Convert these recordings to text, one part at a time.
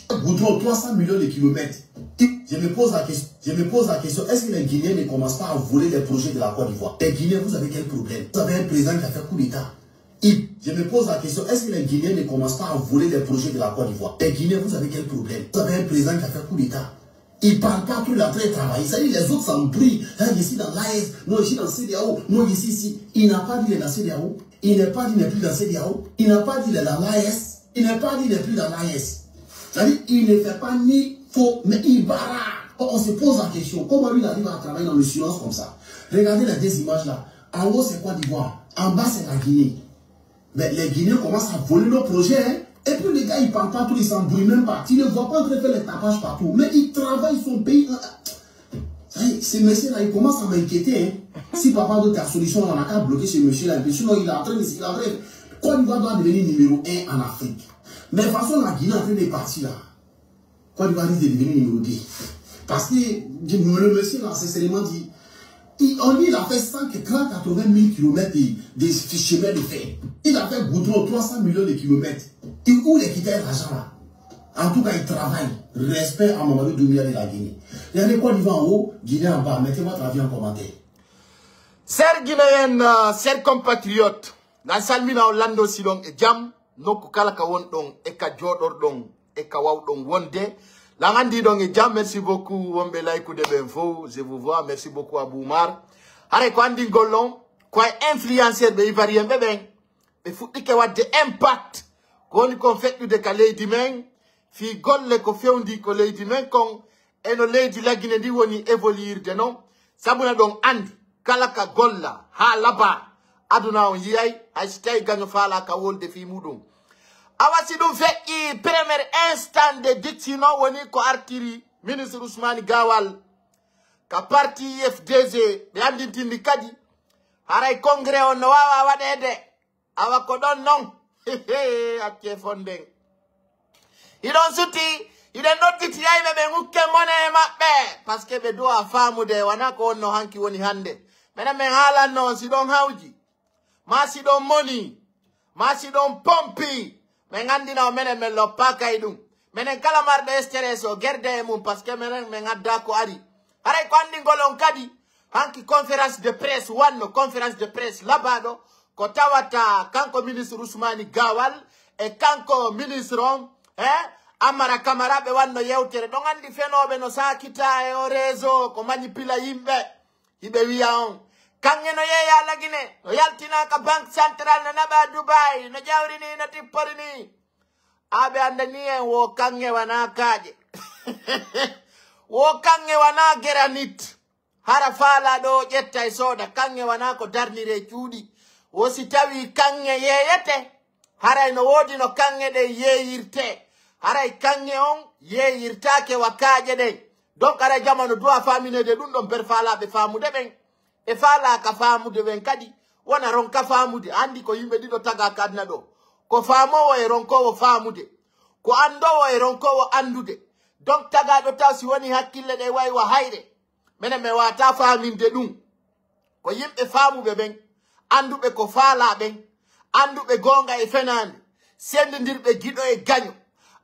Goudron 300 millions de kilomètres. Je me pose la question, est-ce que les Guinéens ne commencent pas à voler les projets de la Côte d'Ivoire? Les Guinéens, vous avez quel problème? Vous avez un président qui a fait coup d'État. Je me pose la question, est-ce que les Guinéens ne commencent pas à voler les projets de la Côte d'Ivoire? Les Guinéens, vous avez quel problème? Vous avez un président qui a fait coup d'État. Il ne parle pas tout l'entrée de travail. Ça dit, les autres s'embrouillent. Là, je suis dans l'AS, non, je suis dans CDAO, non, je suis ici. Il n'a pas dit qu'il est dans CDAO. Il n'a pas dit qu'il n'est plus dans CDAO. Il n'a pas dit qu'il est dans l'AS. Il n'a pas dit qu'il n'est plus dans l'AS. C'est-à-dire, il ne fait pas ni faux, mais il barre. On se pose la question, comment lui il arrive à travailler dans le silence comme ça? Regardez les deux images là. En haut, c'est Côte d'Ivoire. En bas, c'est la Guinée. Mais les Guinéens commencent à voler nos projets. Hein? Et puis les gars, ils parlent pas tout, ils s'embrouillent même pas. Tu ne vois pas en train de faire les tapages partout. Mais ils travaillent son pays. Ces messieurs-là, ils commencent à m'inquiéter. Hein? Si papa doit faire solution, on a qu'à bloquer ce monsieur-là. Sinon, il est en train de... Côte d'Ivoire doit devenir numéro 1 en Afrique. Mais de toute façon, la Guinée est en train de partir là. Côte d'Ivoire risque de devenir numéro 2. Parce que le monsieur là, sincèrement dit, il a fait 180 000 km de chemin de fer. Il a fait goudron 300 millions de kilomètres. Et où il quittait l'argent là? En tout cas, il travaille. Respect à Mamadou Doumbouya de la Guinée. Regardez Côte d'Ivoire en haut, Guinée en bas. Mettez votre avis en commentaire. Chers Guinéens, chers compatriotes, dans Salmina Orlando Silong et Jam, Noku Kalaka won dong, Eka Jodor dong, Eka Waw dong Wonde. Langandi dong et Jam, merci beaucoup, Wombe Laikou de Benfo, je vous vois, merci beaucoup à Boumar. Hare Kwandi Golon, quoi influencer de Ivarien Beben, mais faut que wat de impact, qu'on fait de Calais Dimen, fi golle ko fewndi ko leydi men kon eno leydi lagine ndi woni évoluer de non sabuna don andi kala ka golla ha laba aduna on yiyay hay so tawi gaño faala ka wolde fi muɗum awasi ɗum feƴƴi premier instant de dictino woni ko artiri ministre Ousmane Gawal ka parti FDG ɓe andintindi kadi haray congrès on no wawa waɗede awa ko ɗon non acce fonden idon suti iden nodditi yayɓe ɓe ŋukke mone maɓɓe parce que ɓe dowa famude wana ko wonno hanki woni hande minen min haalanno si ɗon hawji ma si ɗon moni ma si ɗon pompi min andina o minen min loppaka e ɗum minen kala marɗo stress o gerde e mum parce que minen min adda ko ari haray ko andingol on kadi hanki conférence de presse wanno conférence de presse labaɗo ko tawata kanko ministre Ousmane Gawal e kanko ministre on Amara Camara be wanno yewtere don andi fenobe no sakita e o réseau ko manipula yimbe hibe wiya on kange no yeya lagine no yaltina ka banque centrale no naba Dubai no jawrini no tipporini abe andani en wo kange wana kaje wo kange wana granit hara fala do jetta e soda kange wana ko darnire cuudi wo si tawi kange yeyete hara no wodi no kange de yeyirte haray kange on yeyirtake wakaje de donc ara jamano doa famine de dum don per fala be famude ben e fala ka famude ben kadi wona ron ka famude andi ko yimbe dido taga kadna do ko famowo e ronkowo famude ko andowo e ronkowo andude donc taga do tawsi woni hakkille de way wa hayre menen me wata faminde dum ko yimbe famube ben andube ko fala ben andube gonga e fenande sendidirbe gido e gaño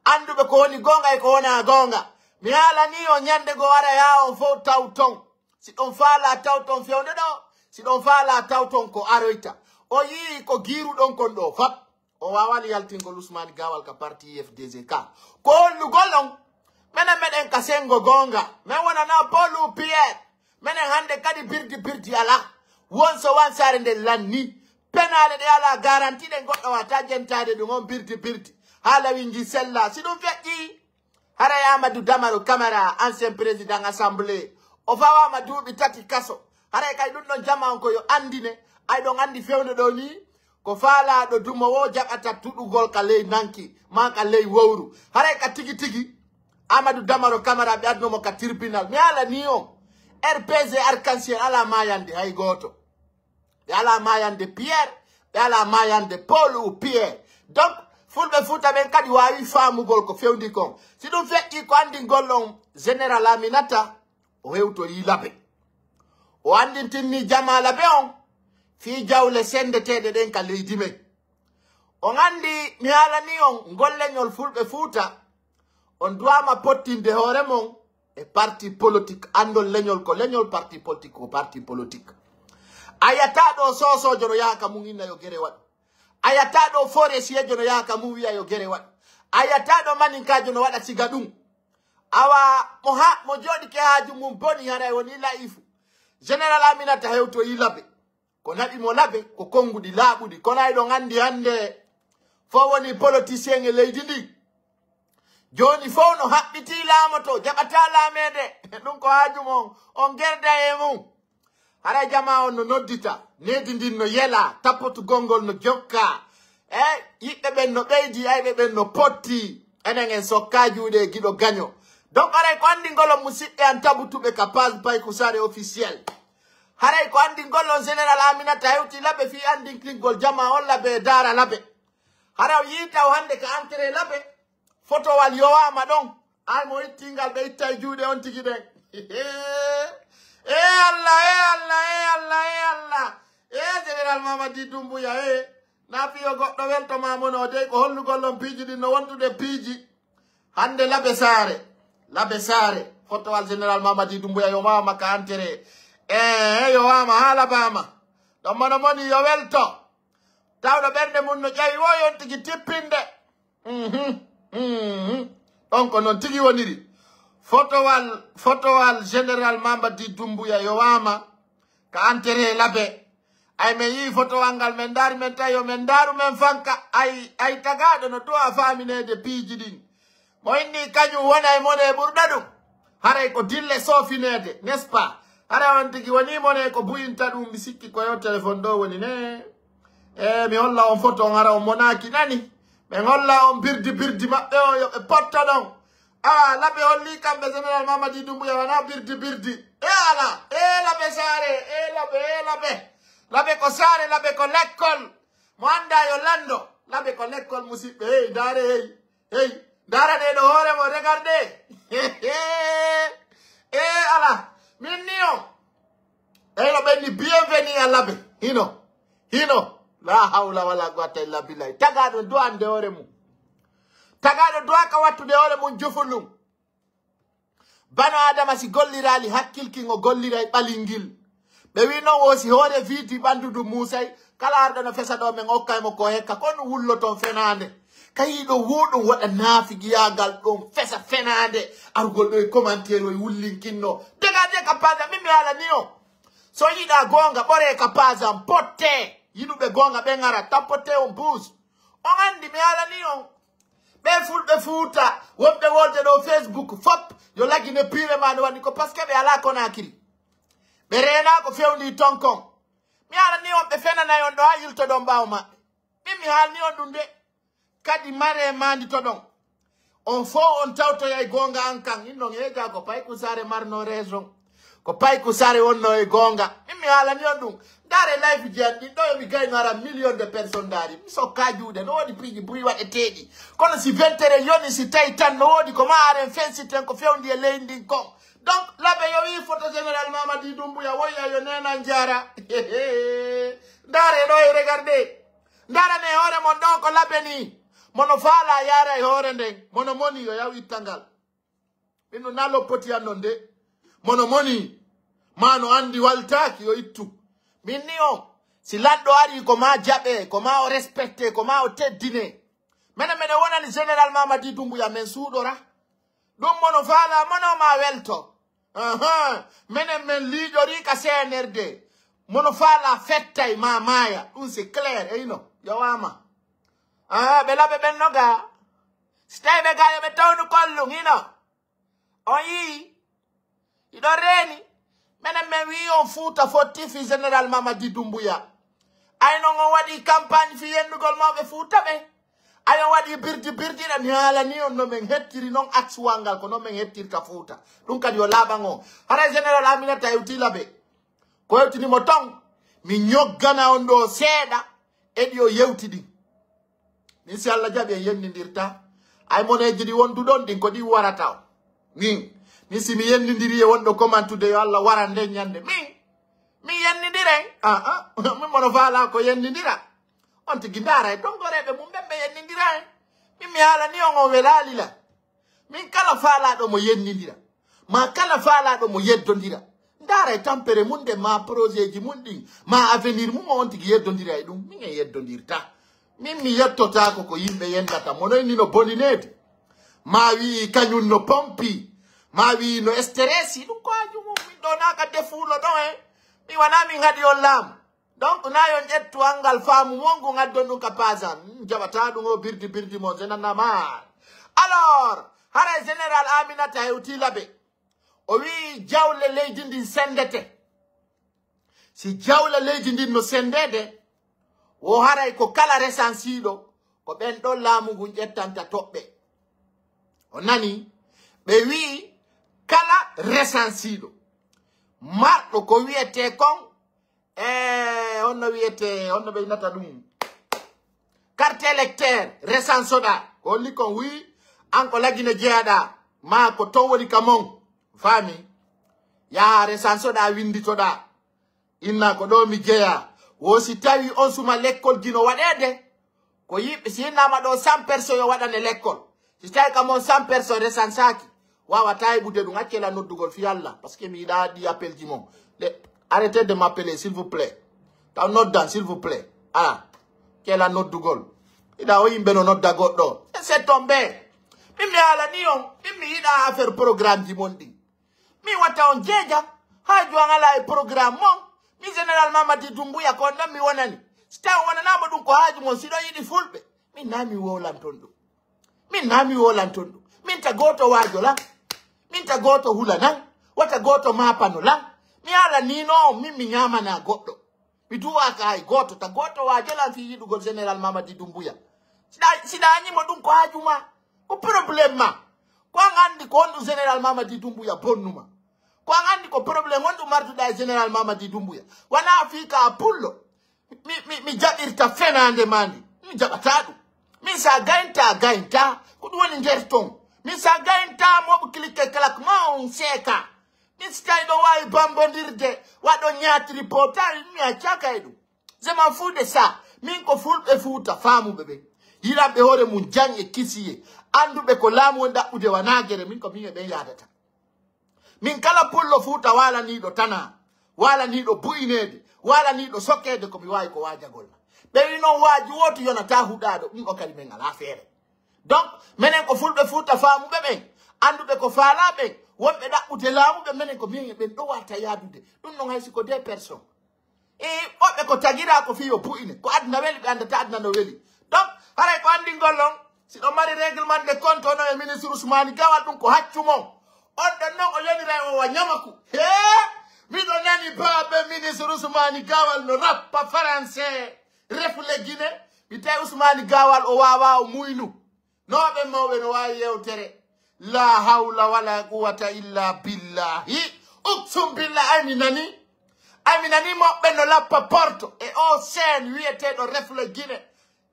andube ko woni gonga e ko wona gonga mi hala ni o nyande go wara ya on fo tawton si don fala tawton fewde do si don fala tawton ko aroita o yi ko giru don kon do fat o wawali yaltingol Ousmane Gawal ka parti FDG ka ko lu golon menen ka sengo gonga men wona na Polu Pierre menen hande kadi birdi ala wonso wansare de lanni penale de ala garantie de goddo wata jentade dum on birdi hala wingi sella si dum feƴƴi hara Amadou Damaro Camara ancien président assemblée o fawama duuɓi tati kaso hara kay ɗum ɗon jama on ko yo andine ay ɗon andi fewde ɗo ni ko fala do duma wo jabata tudugol ka ley nanki ma ka ley wowru hare ka tigi tigi Amadou Damaro Camara be adno mo ka tribunal mi ala ni on RPG arc-en-ciel ala mayande hay goto be ala mayande Pierre be ala mayande Paul ou Pierre donc fulbe futa ben kadi wawi famugol ko fewndi kon si dum fekki ko andi gollon Général Aminata o hewto yi labe o andi tinni jamala be on fi jawle sendetede den ka leydi men on andi mi ala ni on golleñol fulbe futa on doit pottinde hoore mon e parti politique andol leñol ko leñol parti politique ko parti politique ayata do sosojo no yaka mun inna yo gere wat ayata do forestier no yaka mun wiya yo gere wat ayata do maninkajo no wada siga dum awa mo jodi ke haaju mum boni hara woni laifu Général Aminata hewto yi labe ko nabi mo labe ko kongudi laabudi ko nay do ngandi hande fo woni politicien e leydi ndi joni fo no habbiti lamoto jabata lamede dum ko haaju mon on gerda e mum hara jama on no noddita nedi ndin no yela tapotu gongol no jokka yibbe ben no beydi aybe ben no potti enen en sokkajuude gido gagno donc hara ko andi ngolo musidbe an tabutube capable pay ko sare officiel hara ko andi ngolo Général Aminata hewti labe fi andi klingol jama on labe dara labe hara yita hande ka entré labe photo wal yowama don ay mo ittingal be ittay juude on tigi den Allah Général Mamadi Doumbouya na fiyo goɗɗo welto mamono de ko hollugol on piiji ɗin no wontude piiji hande labe sare photo wal Général Mamadi Doumbouya yo mama ka entré yo wama hala bama ɗon mono moni yo welto tawɗo ɓernde mum no ƴawi wo yon tigi tippinde ɗon ko noon tigi woniri photo wal Général Mamadi Doumbouya yo wama ka entré labe ay men yi photo wangal men dari men tayo men daru men fanka ay tagado no to a faminede piiji ɗin mo inni kañum wona e mone ɓurɗa ɗum haray ko dille sofinede n'est ce pas hara on tigi woni mone ko buyinta ɗum mi sikki ko yo téléphone ɗo woni ne mi holla on photo on hara on monaki nani min holla on birdi maɓɓe o yoɓe potta ɗon laɓe holli kamɓe Général Mamadi Doumbouya wona birdi ala laɓe saare laɓe ko saare laɓe ko lekkol mo anda yo lando laɓe ko lekkol musidɓe dare dara de ɗo hoore mo regarde ala min ni o no ɓenni bienvenu a laɓe hino la hawla wala quwwata illa billahi tagaɗo do ande hoore mum tagaɗo do ka wattude hoore mum jofulum bano adama si gollirali hakkilkin o gollira e ɓalingil ɓe wi non wosi hoore vidi ɓandudu musay kala arɗo no fesa ɗo men okkaymo ko hekka kono wullo toon fenade kayiɗo woɗum waɗa naafigiyagal ɗon fesa fenade argol ɗo e commentaire o e wullinkinno degade ka pasa min mi ala ni o so yiɗa gonga ɓore ka pasam potte yiɗuɓe gonga ɓe gara tappote on bus on andi mi ala ni on ɓe fulɓe fuuta wonɓe wolde ɗo Facebook fop yo lagine pire maɗo wani ko par ce que ɓe ala Conakry ɓe rena ko fewndi ton kon mi ala ni on ɓe fenanayi on ɗo ha yilto ɗon ɓawo maɓɓe min mi haalni on ɗum de kadi mare mandi to ɗon on fo on tawtoyay gonga an kan innon ega ko pay kusare marno raison ko pay kusare wonno e gonga min mi haalani on ɗum dare life jiyan ɗin ɗo yomi gayno ara million de personnes dari mi sokka juuɗe no woodi piiji buyi waɗeteɗi kono si ventere yoni si tawi tan no woodi ko ma aren fensiten ko fewndi e leydi ndin kon donc laɓe yo wi photo Général Mamadi Doumbouya woyya yo nenan jara dare ɗo e regarde darane hoore mon ɗon ko laɓe ni mono faala yara e hoore nden mono moni yo yaw ittangal ɗin no nallo poti annon de mono moni ma no andi waltaki yo ittu min ni o si ladɗo ari ko ma jaɓe ko ma o respecté ko ma o teddine mene mene wonani Général Mamadi Doumbouya men suuɗora ɗum mono faala mono ma welto menen men liiƴori ka CNRD mono faala fettay ma maaya ɗum c'est clair eyno yowama ɓe laɓe ɓen no ga si tawi ɓe ga yoɓe tawnu kollum hino on yii iɗo reeni menen men wi on fuuta fo tifi Général Mamadi Doumbouya ay no ngo wadi campagne fi yendugol mawbe Fuuta be ayo wadi birdi na nyala ni on no men hettiri non axwangal ko no men hettirta Fuuta dum kadi yo labango hara general Aminata Utila be ko yewtini mo ton mi nyoggana on do seeda edi o yewtidi ni si Allah jabe yennindirta ay moneji di wondu don din ko di warata min ni si mi yennindiri e wondo commentude yo Allah warande nyande mi yennindire mi mono fala ko yennindira on tigi ndara e dongorebe mum bembe yennindira mi ala ni on o welali la min kala fala do mo yennindira ma kala fala do mo yeddondira ndara e tampere munde ma projet ji mundi ma avenir mum on tigi yeddondira e dum mi yeddondirta min mi yettota ko yimbe yendata mono ni no boninede ma wi kanyun no pompi ma wi no esteresi dum ko ajumo mi donaka defulo do mi wana mi ngadi lam donc nayo jettu angal famu mongo ngaddon dum kapaza jabata dum o birdi mo zenana ma alors hara general Aminata Utila be o wi jawle leydi ndi sendete si jawle leydi ndi no sendede o haray ko kala resansido ko ben do lamugu jettanta tobbe o nani be wi kala resansido mardo ko wiete kon onno wiete onno be nata dum carte électeur resansoda ko likon wi anko lagine jeada ma ko to woni kamon fami ya resansoda winditoda inna ko do mi jeya wosi tawi on suma l'école dino wadede ko yibe sinama do 100 personnes yo wadane l'école si tawi kamon 100 personnes resansaki wawa tawi budde dum accela noddugol fi Allah parce que mi da di appel di mom arrêtez de m'appeler s'il vous plaît ta noddan s'il vous plaît kela noddugol ida o yimbe no nodda goddo c'est tombé mi ala ni on mi ida affaire programme di mondi mi wata on jeja ha juangala e programme mon mi general Mamadi Doumbouya ko ndam mi wonani sta wona na bodum ko haji mon sido yidi fulbe mi nami wolantondo min ta goto wajola min ta goto hulana wata goto mapano la mi ala nino mi nyama na goddo mi duwa kai goto ta goto wajola fi yidugo general Mamadi Doumbouya sida anyi modum ko hajuma ko problème ma ko ngandi ko ndu general Mamadi Doumbouya bonnuma ko ngandi ko problème wondu martu da general Mamadi Doumbouya wana afika pullo mi jabirta fenande mandi mi jabatadu mi sa gainta ko woni ngerton mi sa gainta mo clique kalak ma on seka mi stay do way bambondirde wado nyati reportage mi achaka edu je m'en fous de ça min ko fulbe Fuuta famu bebe yirabe hore mun janye kisiye andube ko lamu nda ude wanagere min ko mi be yadata min kala pullo Fuuta wala ni do tana wala ni do buinede wala ni do sokede ko mi way ko waja golla be no waji wotu yonata hudado o kali men ala fere donc menen ko fulbe Fuuta famu bebe andube ko faala be wonbe da ude lamu be menen ko mi be do wata yadude dum no haysi ko 2 personnes obe ko tagira ko fiyo buine ko adna weli be andata adna no weli donc hare ko andi ngolon si do mari règlement de compte no e ministre Ousmane Gawal dum ko haccumo on do no o lenira o wanyamaku mi do nani babe ministre Ousmane Gawal no rappa français refle Guinée mi tay Ousmane Gawal o wawa o muynu no be mawbe no wawi yewtere la hawla wala quwwata illa billahi uksum billahi aminani mo be no lappa porto e o sen wiete do refle Guinée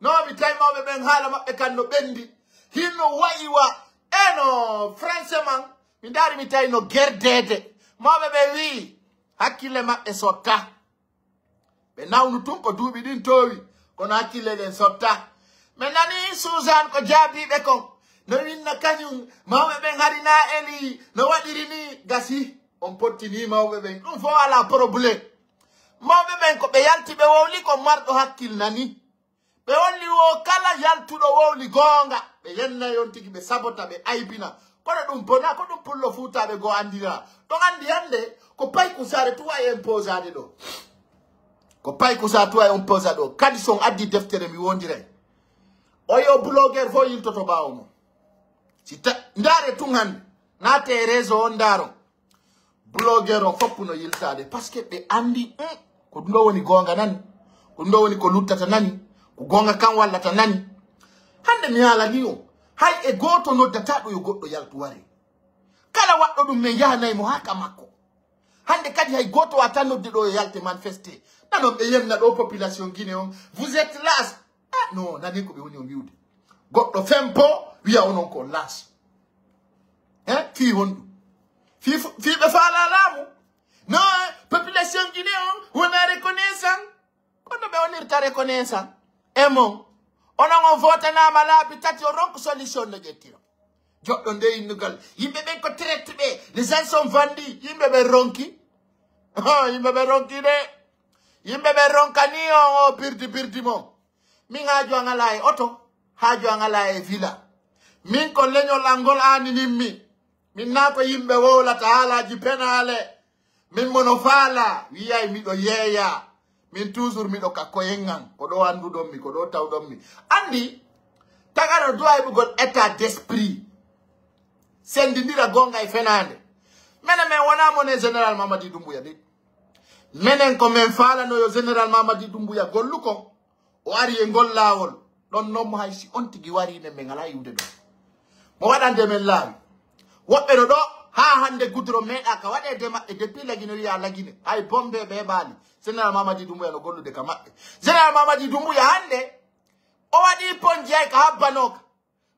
no mi tay mawbe ben hala mabbe kan no bendi hinno wayiwa eno français man mi dari mi tay no gerdede mawbe be wi hakkille mabbe sotta be nawnu tun ko duubi din towi kono hakkille den sotta men nani Suzanne ko jaabi be kon no winna kanyum mawbe ben harina eli no wadiri ni gasi on pottini mawbe ben dum fo ala problème mawbe ben ko be yalti be wowli ko mardo hakkil nani be wonni wo kala yaltudo wowli gonga be yenna yontigi be sabota be aibina kono dum bona ko dum pullo Fuuta be go andira to andi hande ko pay ko sare tuwa e imposade do ko pay ko sa tuwa e imposade do kadi son addi deftere mi wondire oyo blogger fo yiltoto bawmo sita ndare tungan nate réseau on daro blogger on foppuno yiltade parce que be andi ko dundo woni gonga nan ndo woni ko luttata nani ko gonga kan wallata nani hande mi hala niyo hay e goto noddata do yo goddo yaltu wari kala waddo dum men yahanay mo haka makko hande kadi hay goto wata nodde do yalte manifester nanon be yemna do population Guinée on vous êtes là ah non nani ko be woni o wiude goddo fempo wiya onon ko las fi hondu fi be fala lamu non population Guinée on a reconnaissance kono be onirta reconnaissance e mon onon on vote na malabi tati o ronko solution no jettiro joddo nde innugal yimbe be ko traite be les gens sont vendus yimbe be ronki yimbe be ronki de yimbe be ronkani o birdi mo min haaju angala e auto haaju angala e villa min ko leñol angol ani nimmi min na ko yimbe wolata halaji penale min mono fala wiyay mi do yeya min toujours mi do ka koyengan ko do andu dom mi ko do taw dom mi andi tagaro do ay bugol état d'esprit sendindira gonga e fenande mena men wona mo ne général Mamadi Doumbouya de menen ko men fala no yo général Mamadi Doumbouya golluko o ari e ngol lawol don non mo hay si on tigi wari ne men ngala yude do mo wadande men laawi wobbe do ha hande gudro meeda ka wade de mabbe depuis lagine ya lagine ay bombe be bali général Mamadi Doumbouya no gollude ka mabbe général Mamadi Doumbouya hande o wadi ponji ay ka habbanoka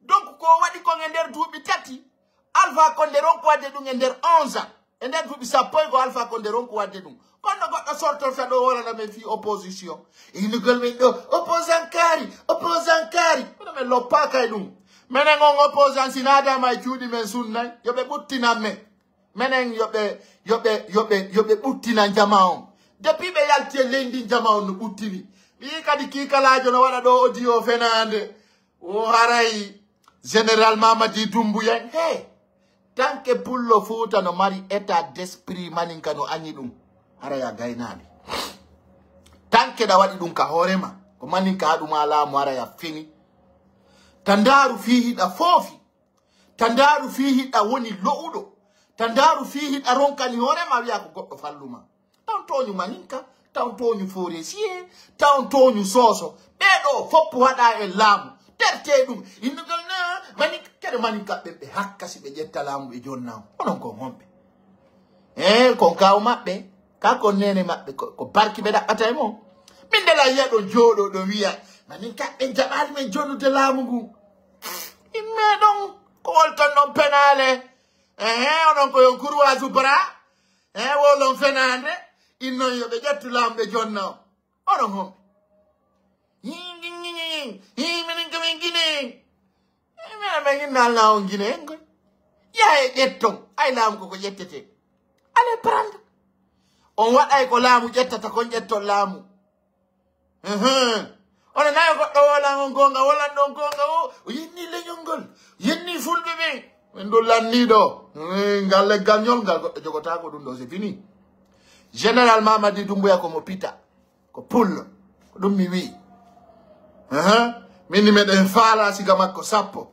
donc ko wadi ko ngender duubi tati Alpha Condé ronko wadde dum ender 11 ans e nder duubi sappo ko Alpha Condé ronko wadde dum kono goddo sorto fa do wala na men fi opposition inugol men do opposant kari kono men loppa kay dum menen on opposant sinada may ciudi men sunna yobe buttina men menen yobe buttina jama on depuis be yalti lendi jama on no buttini bi kadi ki kalajo no wala do audio fenande o haray général Mamadi Doumbouya hey tanke pullo Fouta no mari état d'esprit maninka no anyi dum haraya gaynade tanke da wadi dum ka horema ko maninka adum ala mo haraya fini tandaru fihi da fofi tandaru fihi da woni lowudo tandaru fihi da ronkani horema wiya ko goddo falluma tawtonyu maninka tawtonyu foresie tawtonyu soso bedo foppu hada e lamu terte dum indugal na maninka kede maninka be hakkasi be jetta lamu e jonna onon ko hombe kon kaw mabbe ka ko nene mabbe ko barki be dabbata e mo min de la yedo jodo do wiya maninka be jabal men jonude lamu ngu imme don ko wolton non penale onon ko yon kurwa zubra wolon fenande inno yo be jettu lamu be jonna onon hombe men nalna on Guinée ngoy ya e jetton ay lamu ko jettete ale prendre on waday ko laamu jettata ko jetton laamu ona nayo goddo wala on gonga wala don gonga o yenni leñongol yenni fulbe be men do lanni do ngalle gagnol gal goddo jogota ko dum do c'est fini général Mamadi Doumbouya ko mo pita ko pull ko dum mi wi min meden faala siga makko sappo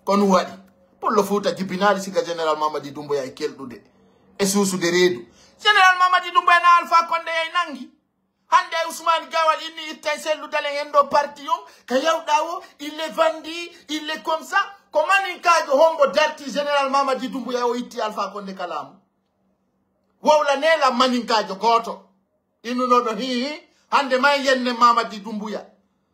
kono wadi pullo Fouta jibinali siga général Mamadi Doumbouya e keldude e susude reedu général Mamadi Doumbouya na Alpha Condé ay nangi hande Ousmane Gawal inni itte sellu dalen endo parti yom ka yawdawo il est vendu il est comme ça comment in kajo hombo darti général Mamadi Doumbouya o itti Alpha Condé kalam wawla nela manin kajo goto inu no do hande may yenne Mamadi Doumbouya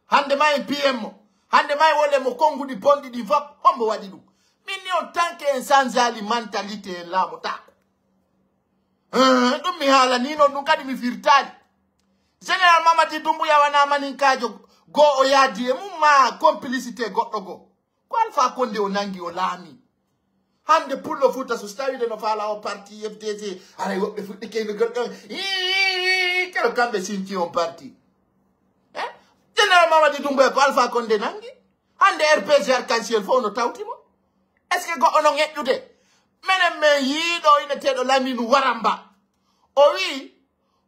hande may PM hande may wole mo kongudi bondi di vap hombo wadi dum minni on tanke en sanzali mentalité la mo ta dum mi hala ni non kadi mi firtali général Mamadi Doumbouya wana manin kajo go o yadi e mumma complicité goddo go ko Alpha Condé o nangi o laami hande pullo Fouta so stawi de no fala o parti FDC ara wobbe fudde kene goddo kero kambe sinti on parti général Mamadi Doumbouya ko Alpha Condé nangi hande RPG arc-en-ciel fo no tawtimo est ce que go onon eddude menen me yido ina tedo laminu waramba o wi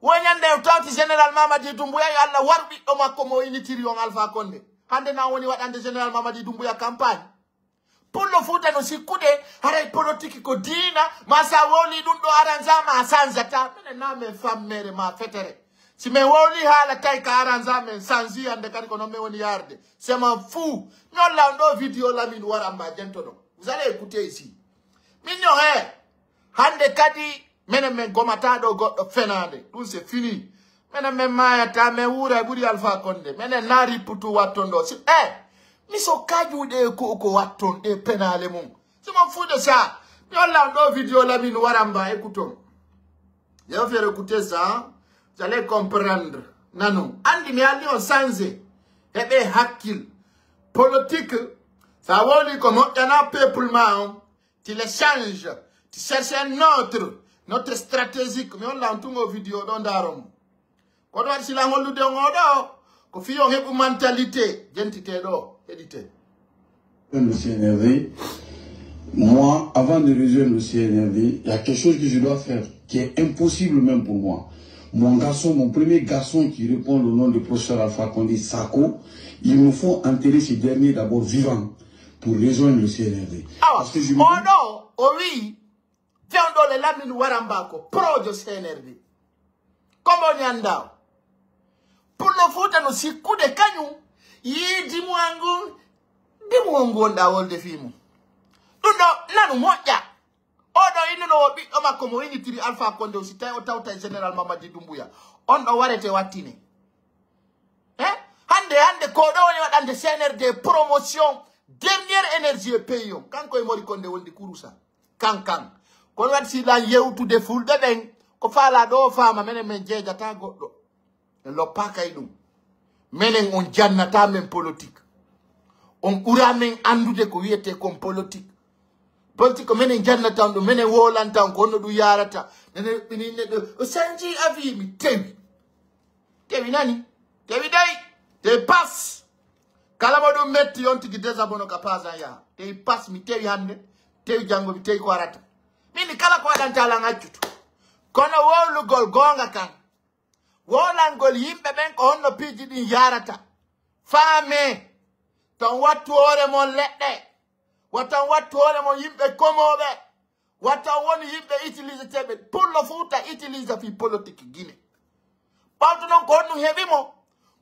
wonyande tawti général Mamadi Doumbouya yo Allah warbi do makko mo initiri on Alpha Condé hande na woni wadande général Mamadi Doumbouya campagne pullo Fouta no sikkude haray politique ko diina ma sa woli dum do aranzama sanzata menen na me fammere ma fetere Si me woli hala tay ka aranza men sanzi ande kadi kono me woni yarde. C'est m'en fou. Non là no vidéo la min waramba jentono. Vous allez écouter ici. Mignon hande kadi mene men gomata do goddo fenande. Tout c'est fini. Mene men mayata me wura buri Alpha Condé. Mene nari putu watondo. Si mi so kajude ko waton e penale mum. C'est m'en fou de ça. Non là no vidéo la min waramba écoutons. Je vais faire écouter ça. Vous allez comprendre. Nanou. Andi mi ali on sanze. Ebe hakil. Politique. Ça va dire comment il y a un peuple man. Tu les changes. Tu cherches un notre stratégique. Mais on l'a entendu aux vidéos dans Darom. Quand on a dit la honte de ngodo. Ko fi on une mentalité. Gentité do. Édité. Le CNRD. Moi, avant de rejoindre le CNRD, il y a quelque chose que je dois faire qui est impossible même pour moi. Mon garçon, mon premier garçon qui répond au nom de professeur Alpha Condé, Sako, il me faut enterrer ce dernier d'abord vivant pour rejoindre le CNRD. Parce que je non, oui, fiando le lamine warambako, pro de CNRD. Comme on y anda. Pour le foot, nous si coup de canyon, yi di mwangu nda wol de fimu. Nanu moja. Odo inu no bi oma komo ini tiri Alpha Condé aussi tay otauta General Mamadi Doumbouya. On do warete watine. Hande ko do woni wadande CNRD promotion dernière énergie payon. Kanko e mori Condé wondi kurusa. Kan. Ko wat si la yewtu de fulde ben ko fala do fama menen men jejata goddo. Lo pakay dum. Menen on jannata men politique. On ura men andude ko wiete comme politique. Politique menen jannata do menen wolanta ko no du yarata nene o sanji avi mi tewi nani tewi dai te pass kala modo metti on tigi desabono kapaza ya te pass mi tewi hande tewi jango mi tewi ko arata mini kala ko wadanta la ngaccutu kono wolu gol gonga kan wolangol yimbe ben ko honno piji din yarata fame ton wattu ore mon ledde watan wattuole mo yimbe komobe watan woni yimbe utilise tebe pour le futa utilise fi politique Guinée pawto non ko no hebimo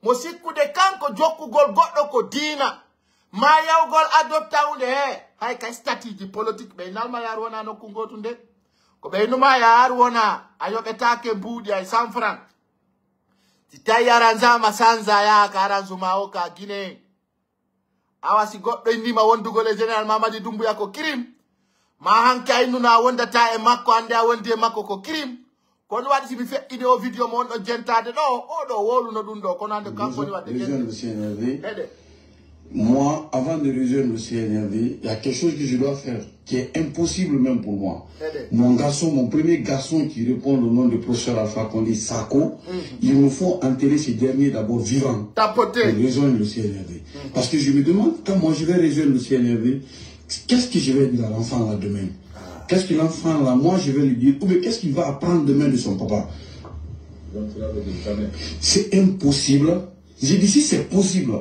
mo sikkude kanko jokkugol goddo ko diina ma yawgol adoptawde hay ka stratégie politique be nalma yar wona no ko ngotunde ko be numa yar wona ayobe take buudi ay 100 francs ti tayara nzama sanza ya karanzuma o ka Guinée awasi goddo indima wondugo le General Mamadi Doumbouya ko crime ma hanka inuna wondata e makko ande a wonde makko ko crime kono wadi sibi fekkide o video mo do jentade do o do woluno dum do kono ande kanko ni wadde le CNRD. Moi, avant de rejoindre le CNRD, il y a quelque chose que je dois faire qui est impossible même pour moi. Mon garçon, mon premier garçon qui répond au nom de professeur Alpha Condé, Sako, il me faut enterrer ce dernier d'abord vivant pour rejoindre le CNRD. Parce que je me demande, quand moi je vais rejoindre le CNRD, qu'est-ce que je vais dire à l'enfant là demain? Qu'est-ce que l'enfant là, moi je vais lui dire, ou bien qu'est-ce qu'il va apprendre demain de son papa? C'est impossible. J'ai dit si c'est possible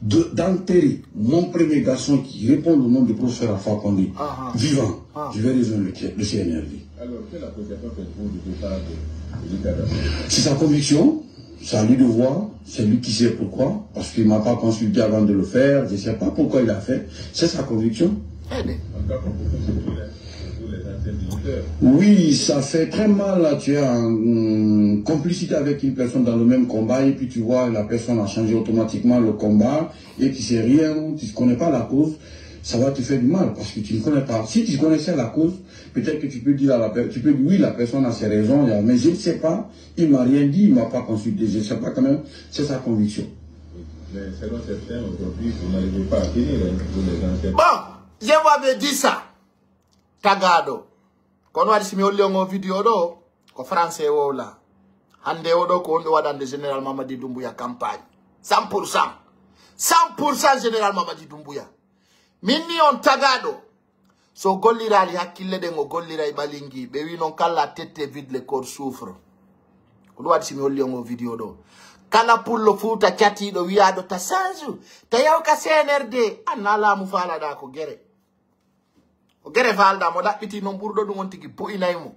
d'enterrer mon premier garçon qui répond au nom du professeur Alpha Condé, vivant, je vais rejoindre le CNRD. Alors, quelle appréciation faites-vous du départ de c'est sa conviction, c'est à lui de voir, c'est lui qui sait pourquoi, parce qu'il ne m'a pas consulté avant de le faire, je ne sais pas pourquoi il a fait, c'est sa conviction. Oui, ça fait très mal, là, tu es en complicité avec une personne dans le même combat et puis tu vois la personne a changé automatiquement le combat et tu sais rien, tu ne connais pas la cause, ça va te faire du mal parce que tu ne connais pas. Si tu connaissais la cause, peut-être que tu peux dire à la personne, tu peux dire oui, la personne a ses raisons, mais je ne sais pas, il ne m'a rien dit, il ne m'a pas consulté, je ne sais pas quand même, c'est sa conviction. Mais selon certains, aujourd'hui, vous n'arrivez pas à tenir les anciens. Bon, je vous dire ça. Tagado. Kono wadi simi olli on video do ko français wola hande odo ko ondo wadande General Mamadi Doumbouya campagne 100% General Mamadi Doumbouya minni on tagado so gollirali hakkille de ngo gollira e balingi be wi non kala tette vide le corps souffre ko wadi simi olli on video do kala pullo futa chati do wiado ta sanju ta yaw ka CNRD anala mu fala da ko gere o gere falda mo dabbiti non burdo dum on tigi boinay mo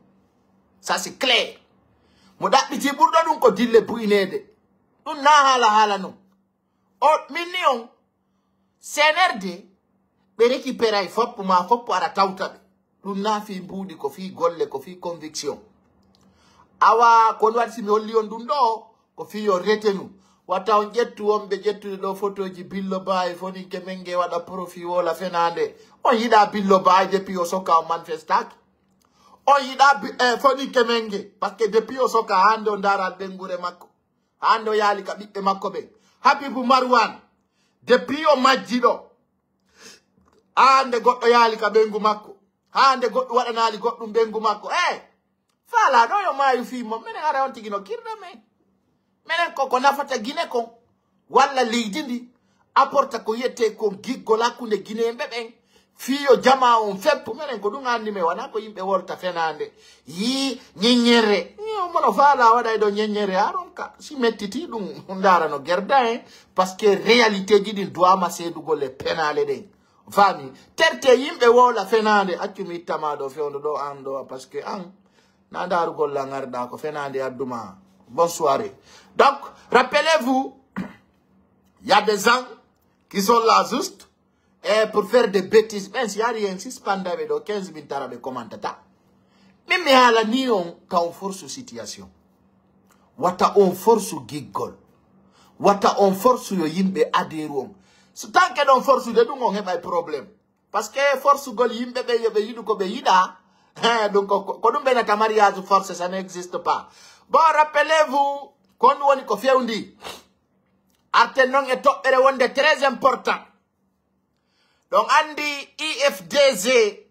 ça c'est clair mo dabbiti burdo dum ko dille buinede dum na hala no o minni on senerde be récupérer fop ara tawtabe dum na fi mbudi ko fi golle ko fi conviction awa ko wadi mi holli on dum do ko fi yo retenu wata on jettu on be jettude do photoji billo baay foni kemenge wada profit wala fenande on yida billo baay depuis o soka o manifestaki on yida foni kemenge parce que depuis o soka hande on dara dengure makko hande o yali ka bibbe makko be Habibu Marwan depuis o majjido hande goddo yali ka bengu makko hande goddo wadanali goddum bengu makko fala do yo mayu fi mo menen ara on tigino kirde men menen ko nafata Guinée ko walla leydi ndi apporta ko yette ko giggo lakkunde Guinée ben fiyo jama on fepp menen ko dum andi me wana ko yimbe wolta fenande yi nyenyere yo mono fala wada do nyenyere aronka si mettiti dum ndara no gerda parce que réalité ji din doit ma sedugo le penale de fami terte yimbe wola fenande accumi tamado fewndo do ando parce que an na daru golla ngarda ko fenande aduma. Bonne soirée. Donc, rappelez-vous, il y a des gens qui sont là juste pour faire des bêtises. Même s'il y a rien, si pendant 15 minutes de commentateurs. Mais il y a ni on force situation. Wata on force giggle. Wata on force yo yimbe adéron. So tant que on force de nous on a pas problème. Parce que force gol yimbe be yidu ko be yida. Donc ko dum be na mariage force ça n'existe pas. Bon, rappelez-vous, quand on est fait Artenon est top wonde très important. Donc, Andy IFDZ et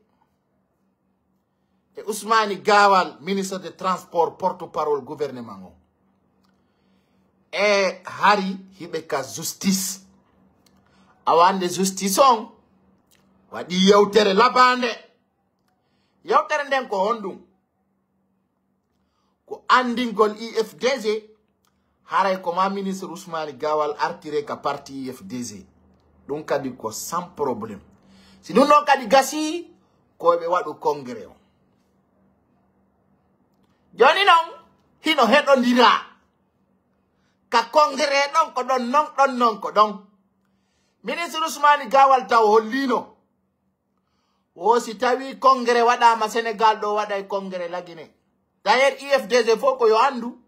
Ousmane Gawal, ministre des Transports, porte-parole gouvernement. Et Harry Hibeka Justice. Avant de justice, on va dire Yautere Labande. Yautere Denko Hondum. Ko andingol IFDZ haray ko ma ministre Ousmane Gawal artire ka parti IFDZ donc kadi ko sans problème si non kadi gasi ko be wadu congrès joni non hino hedondira ka congrès don ko don non ko don ministre Ousmane Gawal taw hollino o si tawi congrès wada ma Sénégal do wada congrès la Guinée. D'ailleurs, IFDZ faut que yo andu.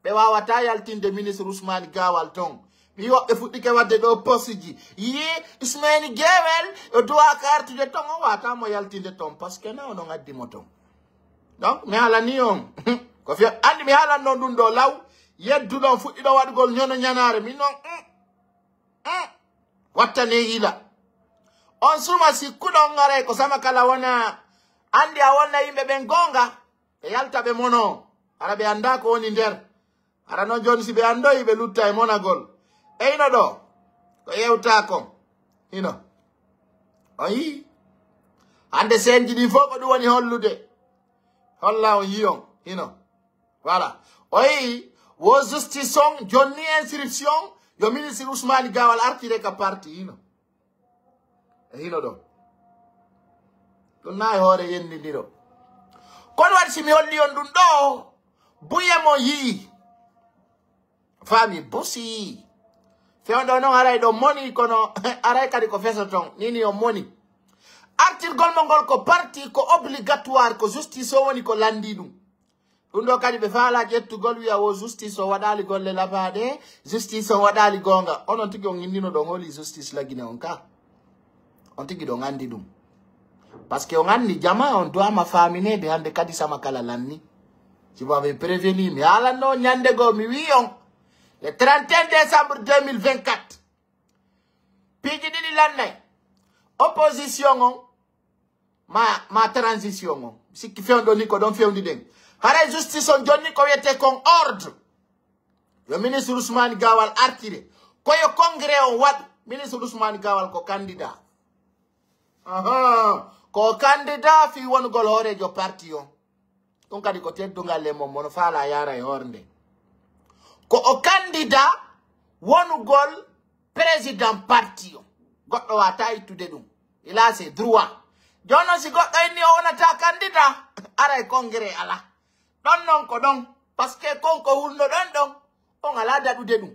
Be wawata yaltinde ministre Ousmane Gawal ton. Mi yo e futti ke wadde do posiji. Yi Ousmane Gawal o doa carte de ton wata mo yaltinde ton parce que na on ngaddi moton. Donc mi hala ni on. Ko fi andi mi hala non dun do law yeddu don futti do wadgol nyono nyanare mi non. Wattane yila. On suma si kudon ngare ko sama kala wona andi a wonna yimbe ben gonga. E yalta be mono arabe anda ko woni nder ara no joni si be ando be lutta e monagol e ino do ko yewta ko ino ayi ande senji di foko du woni hollude holla on yion ino voilà oyi wo justice on jonni inscription yo ministre Ousmane Gawal artire ka parti ino e ino do don nay hore yendi diro kon wadi si mi holli on dun do buye mo yi fami bosi fe on do non aray do moni kono aray kadi ko fesoton nini o moni article mongol ko parti ko obligatoire ko justice o woni ko landi dum do kadi be faala jettugol wi'a wo justice o wadali golle labade justice o wadali gonga onon tigi on indino do holi justice la Guinée on ka on tigi do ngandi dum parce que on andi jama on doit ma famine de hande kadi sama kala lanni tu m'avais prévenu mais ala no nyande go mi wi on le 31 décembre 2024 piji didi lanne opposition on ma transition on si ki fewndo ni ko don fewndi den hara justice on jonni ko yete kon ordre le ministre Ousmane Gawal artire ko yo congrès on wad ministre Ousmane Gawal ko candidat ko candidat fi won gol horejo parti on don kadi ko teddungal le mom mono faala yara e hornde ko o candidat won gol président parti on goddo wata itude dum il a ses droits jono si goddo ni o wonata candidat ara e congrès ala don non ko don parce que konko hulno don on ala dadu de dum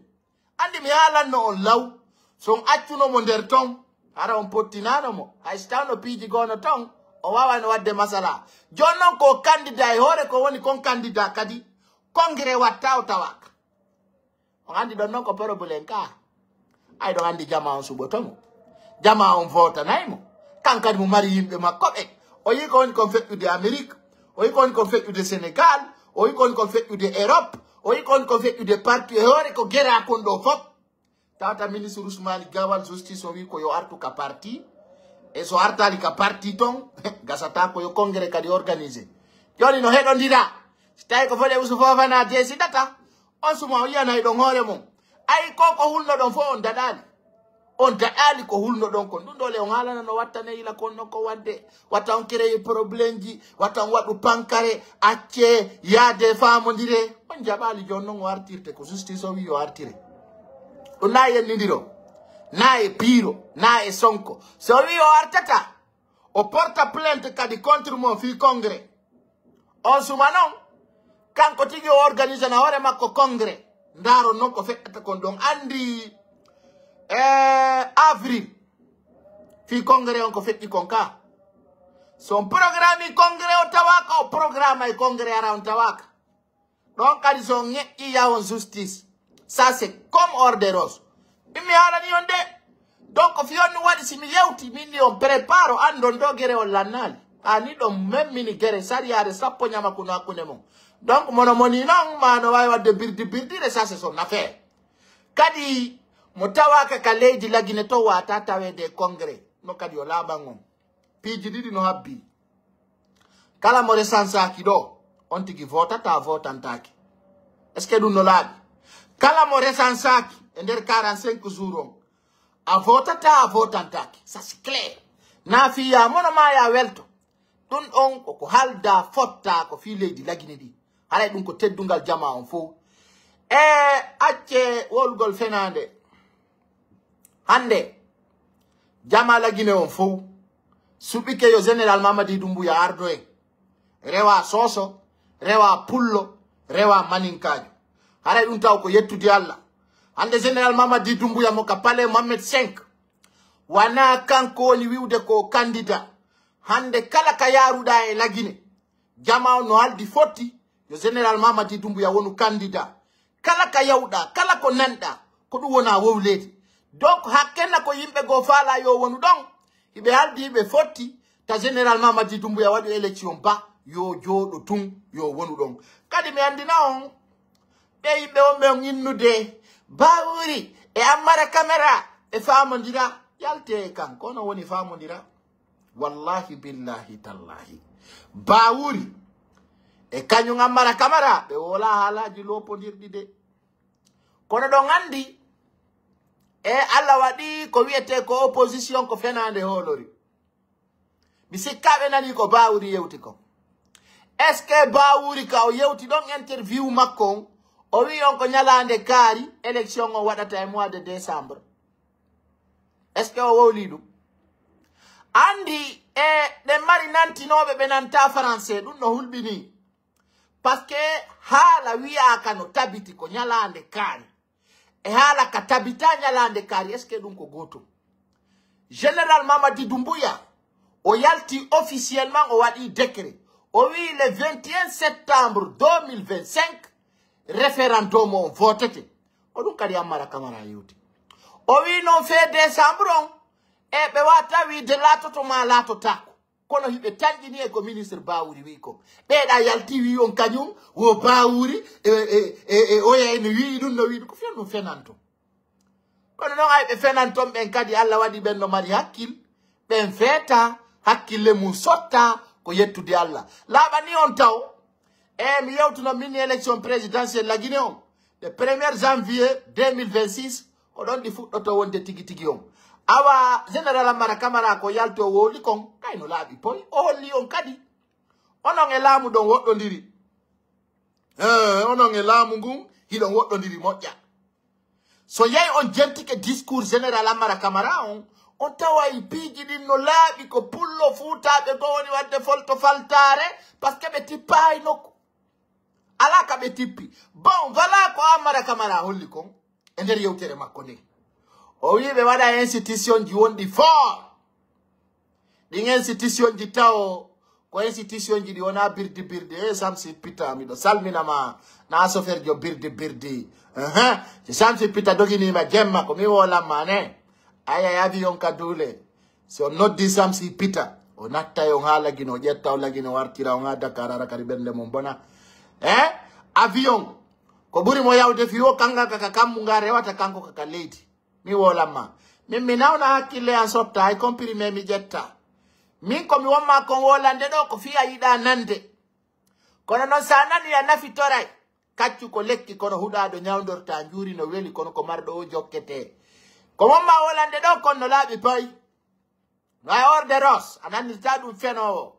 andi mi ala no on law son accuno mo der ton ara on pottinano mo hay stano piji gono ton o wawa no wadde masala jonnon ko candidat e hore ko woni kon candidat kadi congrès watta o tawak on andi don non ko problème ka ay do andi jama on subo ton jama on vota naymo kankadi mo mari yimbe makko be o yi ko woni kon fettude Amérique o yi ko woni kon fettude Sénégal o yi ko woni kon fettude Europe o yi ko woni kon fettude parti e hore ko gera kon do fop tata ministre Ousmane Gawal justice o wi ko yo artu ka parti e so artali ka parti ton gasata ko yo congrès kadi organiser joni no hedondira stay ko fode Ousou Fofana jesi data on suma o yana do hore mum ay ko hulno don fo on dadali ko hulno don ko ndun dole on halana no watta ne ila kon ko wadde watta on créer problème ji watta on wadu pankare acce yaade famondire on jabali jonno on artirte ko justice o wi yo artire on na yennidiro na e piro na e sonko so wi o artata o porta plainte kadi contre mon fi congrès on suma non kanko tigi o organise na hore makko congrès ndaro non ko fekkata kon don andi avril fi congrès on ko fekki kon ka son programme congrès o tawaka o programme congrès ara on tawaka donc kadi son ngeki ya on justice ça c'est comme ordre rose mi ala ni onde donc fi on wadi si mi yewti min on prépare andon do gere on lanali ani do même mini gere sari are sappo nyama kuno akune mo donc mono moni non mano way wadde birdi ça c'est son affaire kadi mutawaka ka lady lagine to wata tawe de congrès no kadi o labango piji didi no habbi kala mo resansa kido on tigi vota ta votantaki est ce que dun no labi kala mo resansa ki ender 45 jours a votata a votantaki ça c'est clair na fi ya mono ma ya welto dun on ko halda fotta ko fi lady lagine di hala dun ko teddungal jama on fo acce wolgol fenande hande jama lagine on fo subike yo général Mamadi Doumbouya ardoe rewa soso rewa pullo rewa maninkajo hala dun taw ko yettude Allah hande général Mamadi Doumbouya mo ka palais Mohamed 5 wana kanko woni wiwde ko candidat hande kala ka yaruda e lagine jama no haldi foti yo général Mamadi Doumbouya wonu candidat kala ka yawda kala ko nanda ko dum wona wowlede donc hakkenna ko yimbe go faala yo wonu don ibe haldi ibe foti ta général Mamadi Doumbouya wadi élection ba yo jodo tun yo wonu don kadi mi andina on be yimbe o me nginnude bawuri e amara camera e famondira yalte kan kono woni famondira wallahi billahi tallahi bawuri e kanyu ngamara camera be wala halaji lopondirdi de kono don andi e alla wadi ko wiete ko opposition ko fenande holori bisikabe nani ko bawuri yewti ko est ce que bawuri ka o yewti don interview makko o wi on ko nyalande kari election o wadata e mois de décembre est ce que o woli dum andi de mari nantinobe be nanta français dum no hulbini parce que hala wiya kano tabiti ko nyalande kari e hala ka tabita nyalande kari est ce que dum ko goto général Mamadi Doumbouya o yalti officiellement o wadi décret o wi le 21 septembre 2025 référendum on votete o dum kadi amara camara yuti o wi non fait décembre on e be wata wi de lato to ma lato tako kono hibe tanjini e ko ministre Bawuri wi ko be da yalti wi on kanyum wo Bawuri o yeni wi dum no wi ko fion no fenanto kono non ay be fenanto ben kadi Allah wadi ben no mari hakkil ben feta hakkille mu sotta ko yettude Allah labani on taw mi yewtuno min élection présidentielle la Guinée on le 1er janvier 2026 o don di fuddoto wonde tigi tigi on awa général Amara Camara ko yalto woli kon kayno laabi poy o holli on kadi onon e laamu don woddondiri onon e laamu ngun hidon woddondiri moƴƴa so yayi on jentike discours général Amara Camara on tawai piiji din no laabi ko pullo fuutaɓe ko woni wadde folto faltare parce que ɓe tippay nokku ala ka be tippi bon voilà ko Amara Camara holli kon e nder yewtere makko nde o wi be wada institution ji wondi fort di institution ji taw ko institution ji di wona birdi e Samsi Pita mi do salmina ma na sofer jo birdi ci Samsi Pita dogini ma jemma ko mi wola mane aya avion kadule so noddi Samsi Pita o natta yo hala gino jetta o lagino wartira o ngada karara kari bende mon bona avion ko buri mo yawde fi o kanga kaka kammu ngare wata kanko kaka lady mi wola ma mi nawna hakkille an sotta ay comprimé mi jetta min ko mi wamma kon wolande do ko fiya yida nande kono non sanani ya nafi toray kaccu ko lekki kono hudado nyawdorta njuri no weli kono ko mardo o jokkete ko wamma wolande do kono laabi pay ngay orde ros anani tadum feno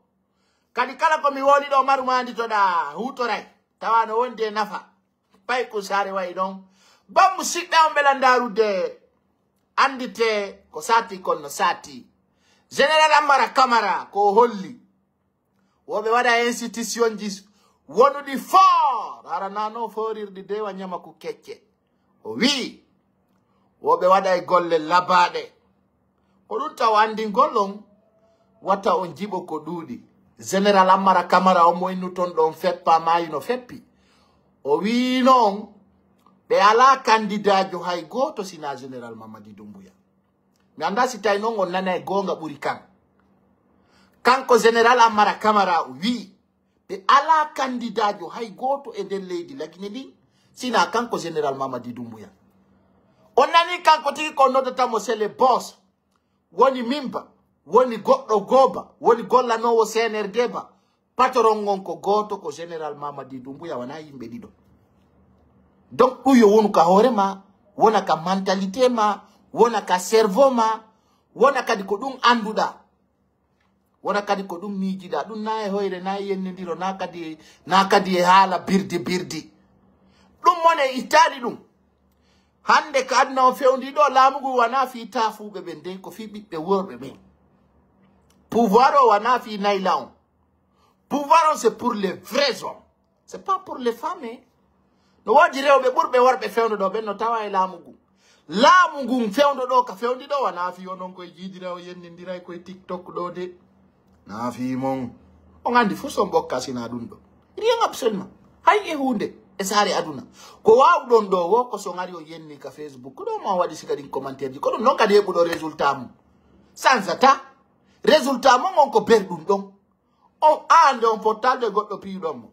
kadi kala ko mi woli do marumandi to da hutoray tawano wonde nafa pay ko sare way don bam sidda on belandarude andite ko sati kono sati General Amara Camara ko holli wobe wada institution jis wonu di for ara nano forir di dewa nyama ku kecce o wi wobe wada e golle labade ko dunta wandi gollon wata on jibo ko dudi General Amara Camara o moynu ton don feppa mayino feppi o wi non be ala candidat jo hay goto sina General Mamadi Doumbouya mi anda si tay non on nana gonga buri kanko General Amara Camara wi be ala candidat jo hay goto e den leydi lagine di sina kanko General Mamadi Doumbouya on nani kanko tigi ko nodata mo c'est le boss woni mimba woni goddo goba woni golla no wo CNRD ba patron ngon ko goto ko General Mamadi Doumbouya wana yimbe dido donc uyo wonu ka horema wona ka mentalité ma wona ka cerveau ma wona kadi ko dum anduda wona kadi ko dum mijida dum na e hoyre na yennindiro na kadi e hala birdi dum mone itali dum hande ka adna o fewndi do lamugo wana fi tafube be ndey ko fi bibbe worbe be pouvoir o wana fi nailaon pouvoir c'est pour les vrais hommes c'est pas pour les femmes no wadi rewbe burbe worbe fewndo do ben no tawa e lamugo fewndo do ka fewndi do wana fi onon koy jidira o yennindira koy TikTok do de na fi mon on andi fu so mbokka sina dum do rien absolument hay e hunde e sare aduna ko wawdon do wo ko so ngari o yenni ka Facebook do ma wadi sikadi commentaire ji ko non kadi e budo résultat mu sansata résultat mo on ko berdum don on ande on portal de goddo piidom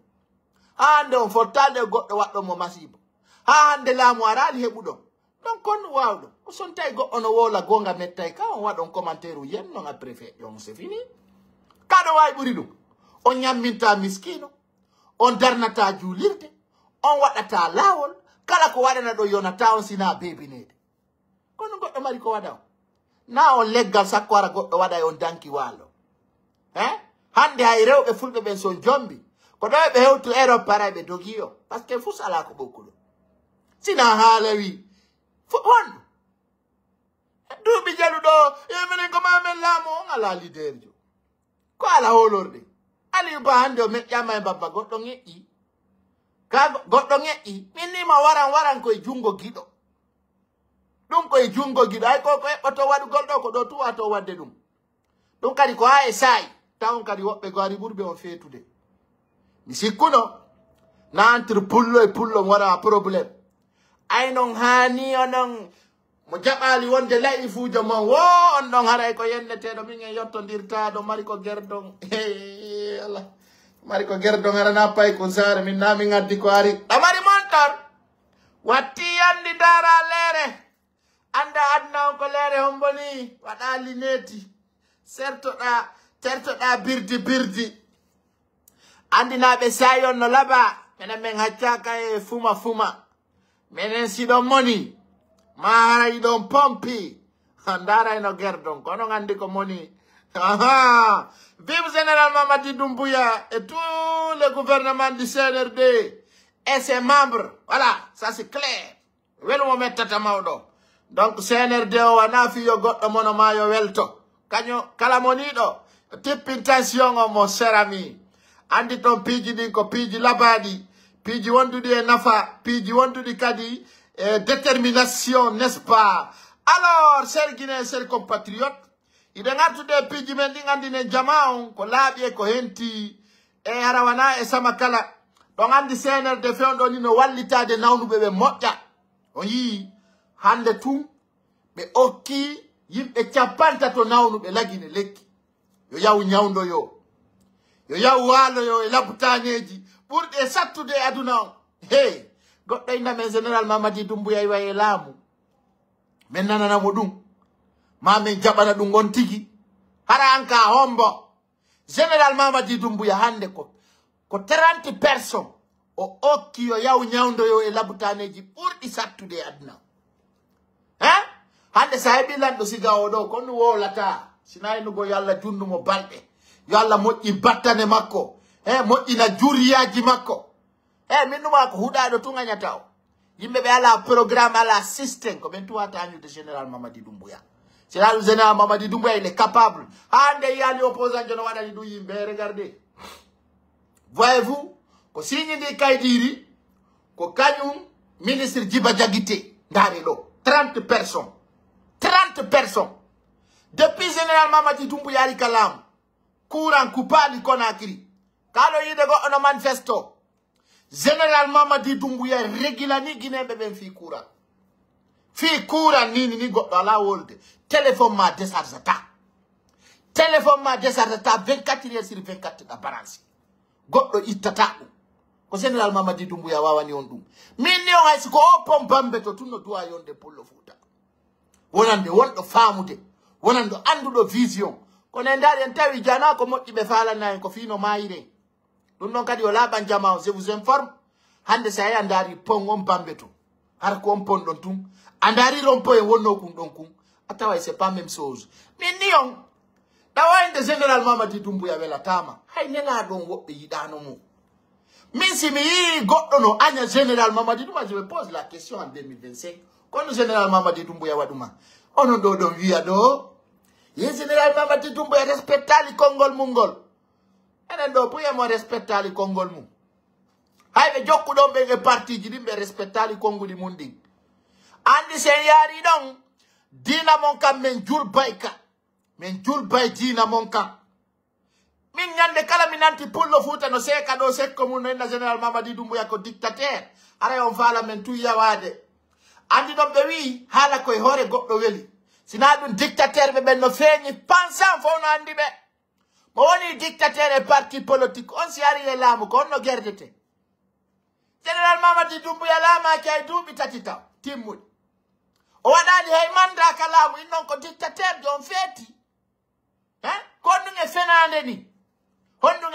ande on portal de goddo waddo mo masibo ande laamu arali hebudon donc kon wawdo o son tay go ono wola gonga mettay ka on wadon commentaire yen non après fait on c'est fini kado way buri dum on nyamminta miskino on darnata julirde on wadata lawol kala ko wadana do yonata on sina bebinede kono goddo mari ko wada na on leggal sakwara goddo wada on danki walo hande hay rewbe fulbe ben son jombi ko do be hewtu Europe parabe dogiyo parce que fus ala ko bokulo sina halawi on dubi jalu do menen ko mamen lamo on ala leader jo ko ala holorde ali ba hande o me yama baba goddo ngi ka goddo ngi minni ma waran ko jungo gido dum ko jungo gido ay ko oto wadu goldo ko do tuwa to wadde dum kadi ko ha e sai taw kadi wobbe go ari burbe on fetude mi sikkuno na entre pullo e pullo wara problème ay non hani onon mo jabali wonde lay fuujo mon wo on don haray ko yennete do min e yottondirta do mari ko gerdon Allah mari ko gerdon arana pay ko sare min nami ngaddi ko ari amari montor watti andi dara lere anda adna ko lere homboni wada lineti certo da birdi andi nabe sayon no laba menen men haccaka e fuma menen sido money mahara idon pompi andara ino gerdon kono ngandi ko moni vive General Mamadi Doumbouya et tout le gouvernement du CNRD et ses membres voilà ça c'est clair welo mo mettata mawdo donc CNRD o wana fi yo goddo mono mayo welto kanyo kala monido tippintention o mo serami andi ton piji din ko piji labadi Piji wondude e nafa, piji wondude kadi détermination, n'est-ce pas? Alors, chers Guinéens, chers compatriotes, ide ngartude piji men ɗi andine jamaon ko laaɓi e ko henti e harawana e samakala ɗon andi CNRD fewɗo ni no wallitade nawnuɓe ɓe moƴƴa on yii hande tun ɓe okki yimɓe capanta to nawnuɓe lagine lekki yo yaw ñawdoyo yo yaw waaloyo e labutaneji ɓurɗe sattude e aduna on hey goɗɗo innamen général Mamadi Doumbouya iwa e laamu min nananamo ɗum ma min jaɓana ɗum on tigi hara an ka hombo général Mamadi Doumbouya hande ko 30 personnes o okki yo yaw ñawdoyo e labutaneji ɓurɗi sattude e aduna hande sa heɓi lanɗo siga o ɗo kono wolata sina enugo yo Allah junnumo balɗe yo Allah moƴƴi battane makko moƴƴina juriyaji makko min numa ko huɗaɗo tun añata o yimɓe ɓe ala programme ala système ko ɓen tuwata añude général Mamadi Doumbouya c'est-à-dire général Mamadi Doumbouya il est capable hande yali opposant jono waɗani ɗum yimɓe regardez voyez-vous ko signidi kaydiri ko kañum ministre Djiba Diaguité ndaari ɗo 30 personnes depuis général Mamadi Doumbouya ari kalamu courant coupali Conakry kalo yide go ono manifesto général Mamadi Doumbouya régulani guinéɓe ɓen fi courant ni goɗɗo ala wolde téléphone ma déchargeta 24 heures sur 24 ɗa baransi goɗɗo ittata ɗum ko général Mamadi Doumbouya wawani on ɗum min ni on haysi ko o pom bambe to tunno duwa yonde Pullo Fuuta wonande wonɗo famude wonando anduɗo vision kono en dari en tawi jana ko moƴƴi ɓe falana en ko fino mayire ɗum ɗon kadi o laaɓan jama o je vous informe hande sa yi a daari pon on bambe to har ko on pon ɗon tun a daari rompo en wonno kum ɗon kum a tawa c'est pas même chose min ni on ɗawayde général Mamadi Doumbouya welatama hay nela ɗon woɓɓe yiɗano mo min si mi yii goɗɗo no aña général Mamadi Doumbouya je me pose la question en 2025 kono général Mamadi Doumbouya waɗuma onon ɗo ɗon wiya ɗo ye général Mamadi Doumbouya respectali konngol mum ngol enen ɗo puyemo respectali konngol mum hayɓe jokkuɗon ɓe e partiji ɗin ɓe respectali konnguli mum ɗin andi sen yaari ɗon dina mon kam min julbayka min julbay dina mon kam min ñande kala mi nanti Pullo Fuuta no seeka ɗo sekko mum no inna général Mamadi Doumbouya ko dictateur aray on faala men tu yawade andi ɗon ɓe wi haala koye hoore goɗɗo weli sina ɗum dictateur ɓe ɓen no feeñi pensant fof no andi ɓe mo woni dictateur e parti politique on si ari e laamu ko on no gerdete général Mamadi Doumbouya laamaki hay duuɓi tati taw timmuɗi o waɗani hay mandaka laamu in noon ko dictateur jon feeti ko honɗum e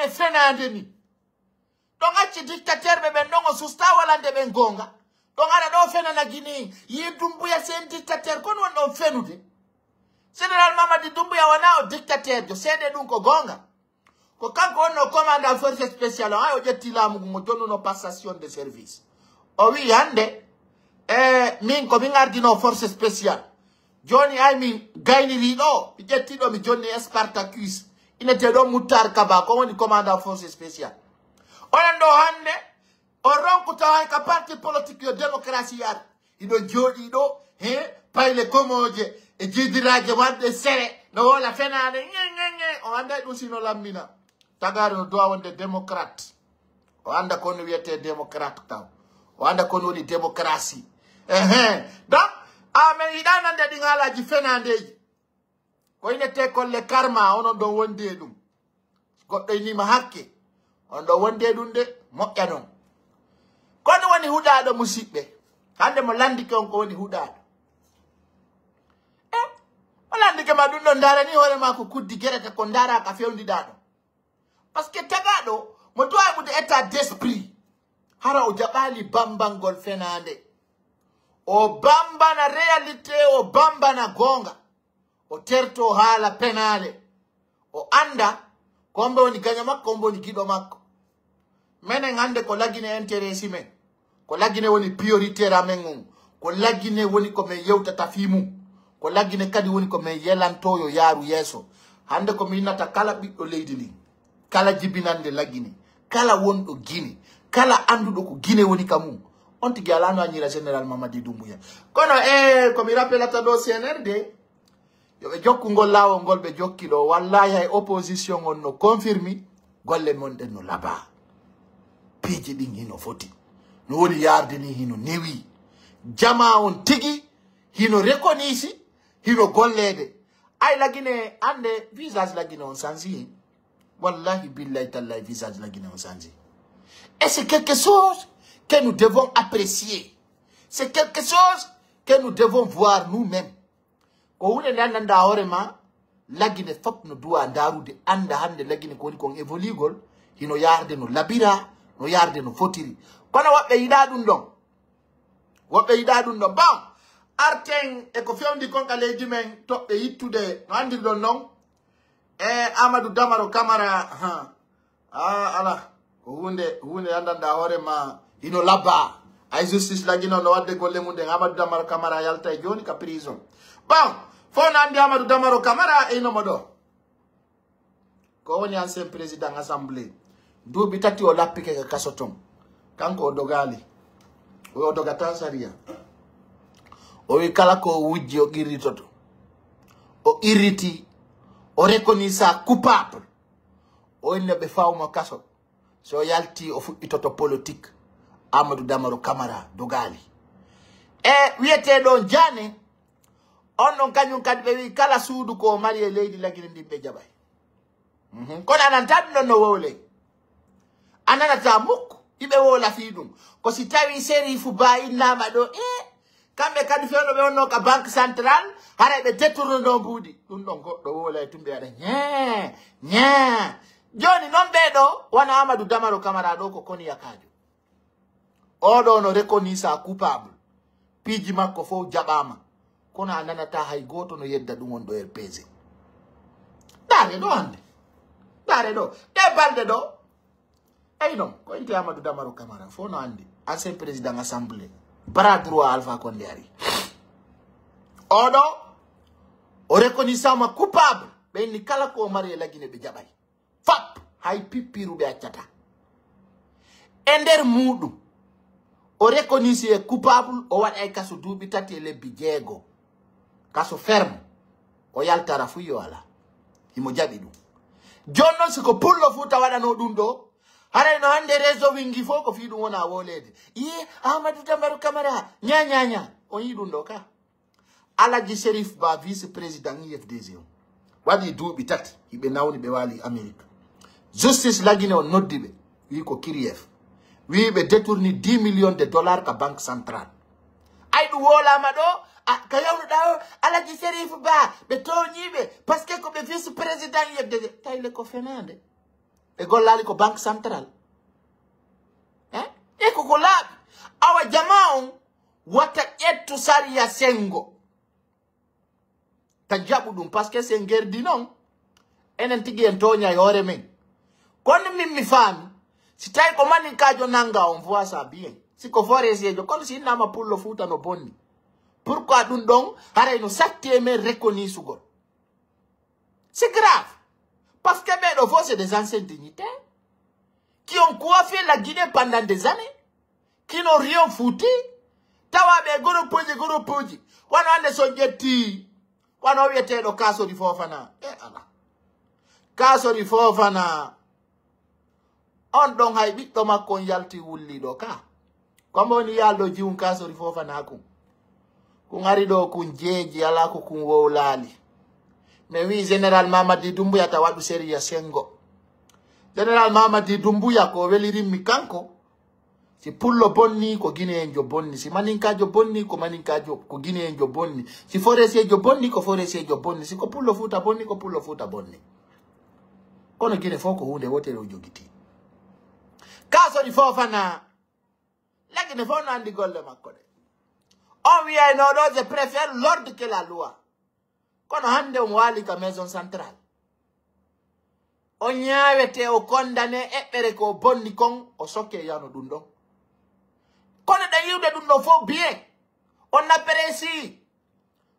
fenade ni ɗon acci dictateur ɓe ɓen ɗon o susta walande ɓen gonga ɗon ara ɗo fenana Guinée yi Doumbouya c'est un dictateur kono won ɗon fenude général Mamadi Doumbouya wona o dictateur jo seeɗe ɗum ko gonga ko kanko wonno commandant force spéciale on hay o ƴetti laamu ngu mo jonnuno passation de service o wi hande min komin ardino force spéciale joni ay min gayniri ɗo mi ƴetti ɗo mi jonni Spartacus inete ɗo Moutar Kaba ko woni commandant force spéciale onon ɗo hande o ronkuta hay ka parti politique yo démocratie yaata iɗo jooɗi ɗo payle komoje e jidiraje wadde sere no wola fenade ñeñeñe o anday ɗum sino lammina tagari no dowa wonde démocrate o anda kono wiyete démocrate taw o anda kono woni démocratie donc amen yiɗa nande ɗi haalaji fenandeji ko inete kolle karma onon ɗon wonde ɗum goɗɗo inima hakke on ɗo wonde ɗum de moƴƴa noon kono woni huɗaɗo musidɓe hande mo landike on ko woni huɗaɗo o landike ma ɗum ɗon darani hoore ma ko kuddi guerete ko daraka fewdiɗa ɗo par ce que tagaɗo mo dowa ɓude état d'esprit hara o jaɓali bambangol fenande o bambana réalité o bambana gonga o terto haala penale o anda ko ombe woni gaña makko ombe woni giɗo makko menen hande ko lagine intérêt men ko lagine woni prioritaire amen on ko lagine woni ko men yewtata fi mum ko lagine kadi woni ko men yelantoyo yaaru yeeso hande ko min nata kala ɓiɗɗo leydi ndi kala jibinande lagine kala wonɗo Guinée kala anduɗo ko Guinée woni kamum on tigi alano añira général Mamadi Doumbouya kono komi rappelata ɗo CNRD yoɓe jokkugol lawol ngol ɓe jokki ɗo wallahi hay opposition on no confirmi golle mon ɗen no laba piiji ɗin hino foti no woni yarde ni hino newi jama on tigi hino reconisi hino gollede ay lagine ande visage lagine on sansi wallahi billahi tallahi visage lagine on sansi et c'est quelque chose que nous devons apprécier c'est quelque chose que nous devons voir nous-mêmes ko hunde nde annanda hoore ma lagine fop no duwa darude anda hande lagine ko woni kon évoluigol hino yarde no labira no yarde no fotiri kono woɓɓe yiɗa ɗum ɗon woɓɓe yiɗa ɗum ɗon bon arten e ko fewndi kon ka leydi men toɓɓe yittude no andirɗon noon Amadou Damaro Camara ala ko hunde andanda hoore ma hino labba ay justice lagino no wadde golle mum ɗen Amadou Damaro Camara yalta e joni ka prison bon fo no andi Amadou Damaro Camara inomo ɗo ko woni ancien président assemblée duuɓi tati o lappike ka kaso ton kanko o dogali o dogata saria o wi kala ko wujji o irritoto o irriti o reconnit sa coupable o inne ɓe fawmo kaso so yalti o fuɗɗitoto politique Amadou Damaro Camara dogali e wiyeteɗo Jane on ɗon kañum kadi ɓe wi kala suudu ko mari e leydi lagine ndin ɓe jaɓay kono ananta ɗum ɗon no wowley ananata mukko iɓe wola fi ɗum ko si tawi Serifou Ba innama ɗo kamɓe kadi fewno ɓe wonno ka banque centrale hara ɓe détourne ɗo mbuuɗi ɗum ɗon goɗɗo wola e tumɓe waɗa ña joni noon ɓeɗo wona Amadou Damaro Camara ɗo ko koni yakajo oɗo no reconnit sa coupable piiji makko fof jaɓama kono a nanata hay goto no yedda ɗum on ɗo e pesé ɗare ɗo hande ɗare ɗo ɗe balɗe ɗo eyi noon ko inte Amadou Damaro Camara fo no andi ancien président assemblée bras droit Alpha Condé ari oɗo o reconnaissama coupable ɓe inni kala ko mari e lagine ɓe jaɓay fap hay pippiruɓe accata e nder muɗum o reconnisi e coupable o waɗa kaso duuɓi tati e lebbi 6 kaso ferme o yaltara fu yo ala imo jaɓi ɗum joni noon siko pullo fu tawaɗano ɗum ɗo haray no hande réseau wingi fof ko fi ɗum wona wolede Amadou Damaro Camara ñañaña on yi ɗum ɗo ka Alaji Shérif Ba vice président IFDG o waɗi duuɓi tati hiɓe nawni ɓe wali Amérique justice lagine o noddi ɓe wi ko Kirief wi ɓe détourni 10 millions de dollars ka banque centrale ay ɗum wolama ɗo ka yawnuɗa o Alaji Shérif Ba ɓe toñiɓe par ce que ko ɓe vice président IFDG tayle ko fenade ɓe gollali ko banque centrale e koko laaɓi awa jama on wata ƴettu sariya sengo ta jaɓu ɗum par ce que sen gerdi noon enen tigi en toña e hoore men kono min mi faami si tawi ko maninkajo nanga on voit ça bien siko foresiejo kono si innama pullo Fuuta no bonni pourquoi ɗum ɗon haray no satti e men reconnaissugol c'est grave parce que ɓeɗo fof c'est des anciens dignitaires qui ont coiffé la Guinée pendant des années qui n'ont rien foutu tawaɓe goropoji wano hande so ƴetti wano wiyeteɗo Kasori Fofana ala Kasori Fofana on ɗon hay ɓiɗɗo makko on yalti wulliɗo ka comme woni yalɗo jiwum Kasori Fofana kum kun ari ɗo kun jeeji ala ko kun wowlali mais wi général Mamadi Doumbouya ta waɗu sériya sengo général Mamadi Doumbouya ko welirinmi kanko si pullo bonni ko guinéenjo bonni si maninkajo bonni ko maninkajo ko guinéenjo bonni si foresiejo bonni ko foresiejo bonni si ko pullo Fuuta bonni ko pullo Fuuta bonni kono Guinée fof ko hunde wotere o jogiti Kasori Fofana lagine fof no andi golle makko de on wiyayno ɗo je préfère l'ordre que la loi kono hande on wali ka maison centrale o ñawete o condamné eɓɓere ko bonni kon o sokke yano ɗum ɗon kono ɗe yiwde ɗum ɗo fof bien on apprécie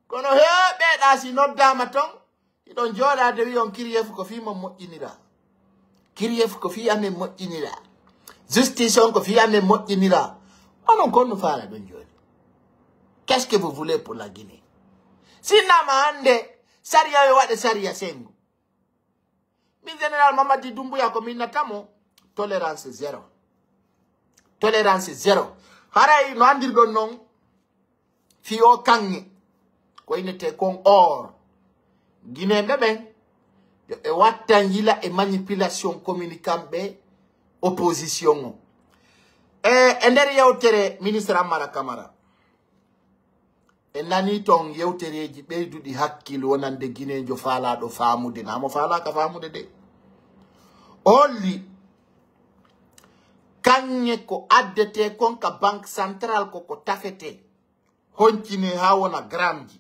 kono heɓeɗa si noddama ton iɗon jooɗade wi on Kirief ko fi mo moƴƴinira Kirief ko fi amen moƴƴinira Justice on ko fiame motinira. On encore nous faire la donne. Qu'est-ce que vous voulez pour la Guinée? Si namande saria yo wade saria sengu. Mi général Mamadi Doumbouya comme inatamo tolérance zéro. Tolérance zéro. Haray no andir don non fi o kangi ko inete kon or. Guinée bebe e watangila e manipulation communicambe opposition. Ender yautere ministre Amara Kamara. Nani ton yewtereji ɓeyduɗi hakkille wonande Guinéjo faalaɗo faamude namo faala ka faamude de holli kanye ko addete kon ka banque centrale koko tafete honcine ha wona gramji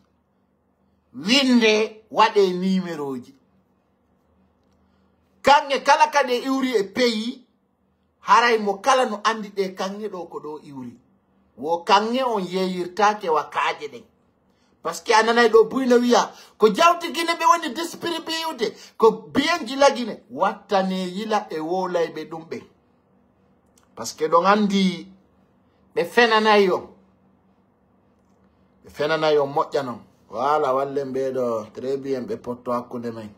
winde waɗe numéroji kanye kala kade iwri e pays haray mo kala no andi ɗe kanye ɗo ko ɗo iwri wo kange on yeyirtake wa kaaje den parce que anana do buyna wiya ko jawti Guinée be woni d'esprit biude ko bien jila Guinée wattane yila e wolay be dumbe parce que don andi be fenana yo mojja non wala walle be do très bien be potto hakkunde men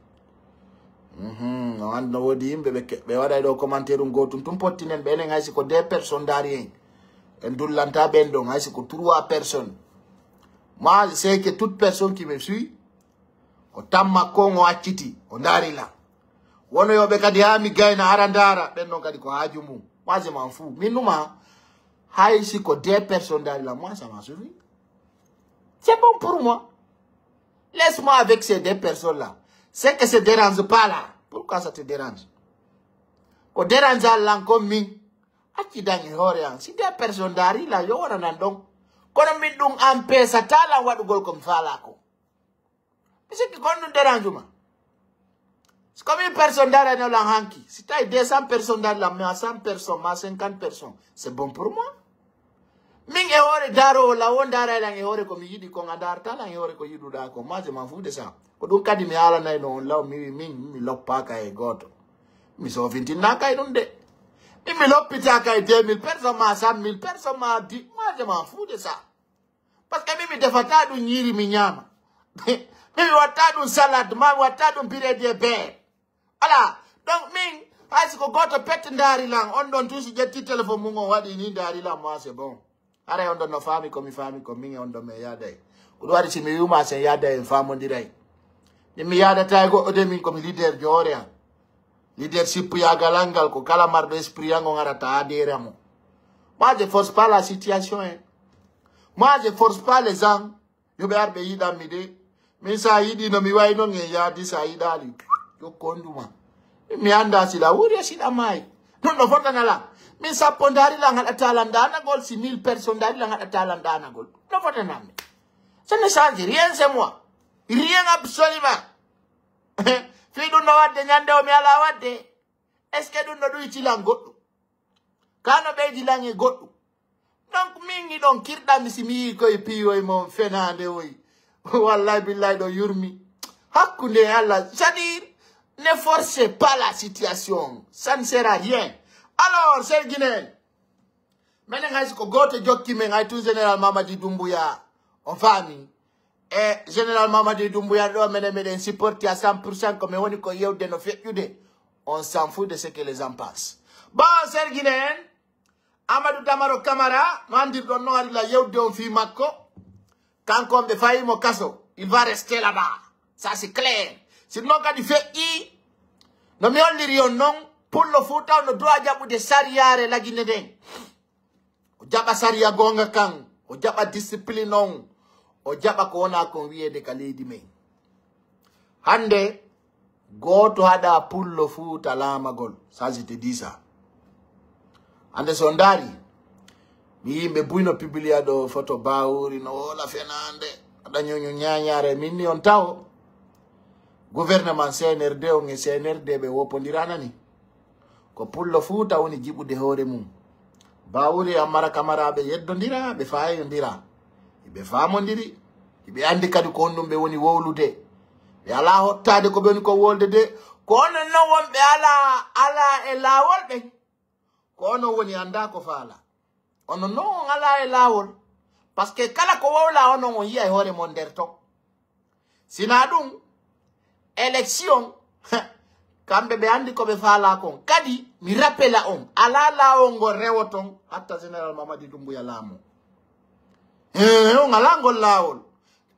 no ando wodi yimbe be wada do commentaire ngotum tum pottinen be enen haysi ko 2 personnes darien en doulanta ben donc c'est que 3 personnes. Moi je sais que toute personne qui me suit o tamma kongo achiti o ndari la wono yobe kadi ha mi gayna arandara ben non kadi ko hajumu moi je m'en fous minuma haysi ko 2 personnes ndari la moi ça m'a suffi. C'est bon pour moi. Laisse-moi avec ces 2 personnes là. C'est que ça te dérange pas là. Pourquoi ça te dérange? Ko dérange là comme mi Aki dangi horiang. Si dia person dari la yo wana nandong. Kono mindung ampe satala wadu gol kom fala ko. Isi ki kono deranjuma. Si comme person dari no lang hanki. Si tai 200 personnes dari la mais 100 personnes, mais 50 personnes. C'est bon pour moi. Ming e hore daro la won dara lang e hore ko mi yidi ko ngadar tala e hore ko yidu da ko. Moi je m'en fous de ça. Ko dun kadi mi ala nay no law mi lopaka e goto. Mi so vinti naka e dunde. Il me l'hôpital qui a 2000 personnes, 100 000 personnes, m'a dit, moi je m'en fous de ça. Parce que même des fois, tu n'iri mignama. Même tu as salade, moi tu as pire de pain. Voilà. Donc, ming, parce que quand tu pètes ndari lang, on donne tout ce qui est téléphone, on va dire ndari lang, moi c'est bon. Alors, on donne nos familles comme ming, on donne mes yadais. On doit dire, si mes humains, c'est yadais, une femme, on dirait. Les milliards de go odemi comme leader de Orea. Leadership ya galangal ko kala mardo esprit yango ngarata adere mo. Moi je force pas la situation hein. Moi je force pas les gens. Yo be arbe yida mide. Mi sa yidi no mi wai no nge ya di sa yidali. Yo konduma. Mi anda sila uri sila mai. No fota nala. Mi sa pondari la ngata landana gol si 1000 personnes dari la ngata landana gol. No fota nami. Ça ne change rien c'est moi. Rien absolument. Fidu no wadde nyande o mi ala wadde. Est-ce que du no du itilan goddu? Kano be dilange goddu. Donc mingi don kirda mi simi ko e piyo e mon fenande oy. Wallahi billahi do yurmi. Hakkunde Allah, c'est-à-dire ne forcez pas la situation. Ça ne sert à rien. Alors, c'est Guinée. Maintenant, ko gote jokki men ay tout général Mamadi Doumbouya en famille. Et général Mamadi Doumbouya doit mener supporter à 100% comme on dit qu'on y a de nos fêtes. On s'en fout de ce que les gens passent. Bon, c'est Guinéen. Amadou Damaro Kamara, Mandir Dono la yeu de on fi mako. Quand on me faillit mon casso, il va rester là-bas. Ça c'est clair. Sinon, quand il fait non mais on dirait non, pour le foot, on doit y de sariare la Guinée. On jaba saria gonga kang, on jaba discipline non. O jaba ko wona ko wiede ka leydi men hande goto hada pullo fuuta lamagol ça je te dis ça hande so ndari mi yimbe buyno publia do photo bawuri no wala fenande ada nyonyo nyaanyare minni on taw gouvernement CNRD o nge CNRD be wopondirana ni ko pullo fuuta woni jibude hoore mum bawuri Amara Kamara be yeddondira be faayondira be famondiri be andi kadi ko ndum be woni wowlude be ala hottade ko ben ko wolde de ko non wonbe ala e lawol be ko ono woni anda ko fala ono no ngala e lawol parce que kala ko wawla ono on yiya hore mon der to sina dum élection kambe be andi ko be fala kon kadi mi rappela on ala la on go rewoton hatta général Mamadi Doumbouya lamo on ngala ngol lawol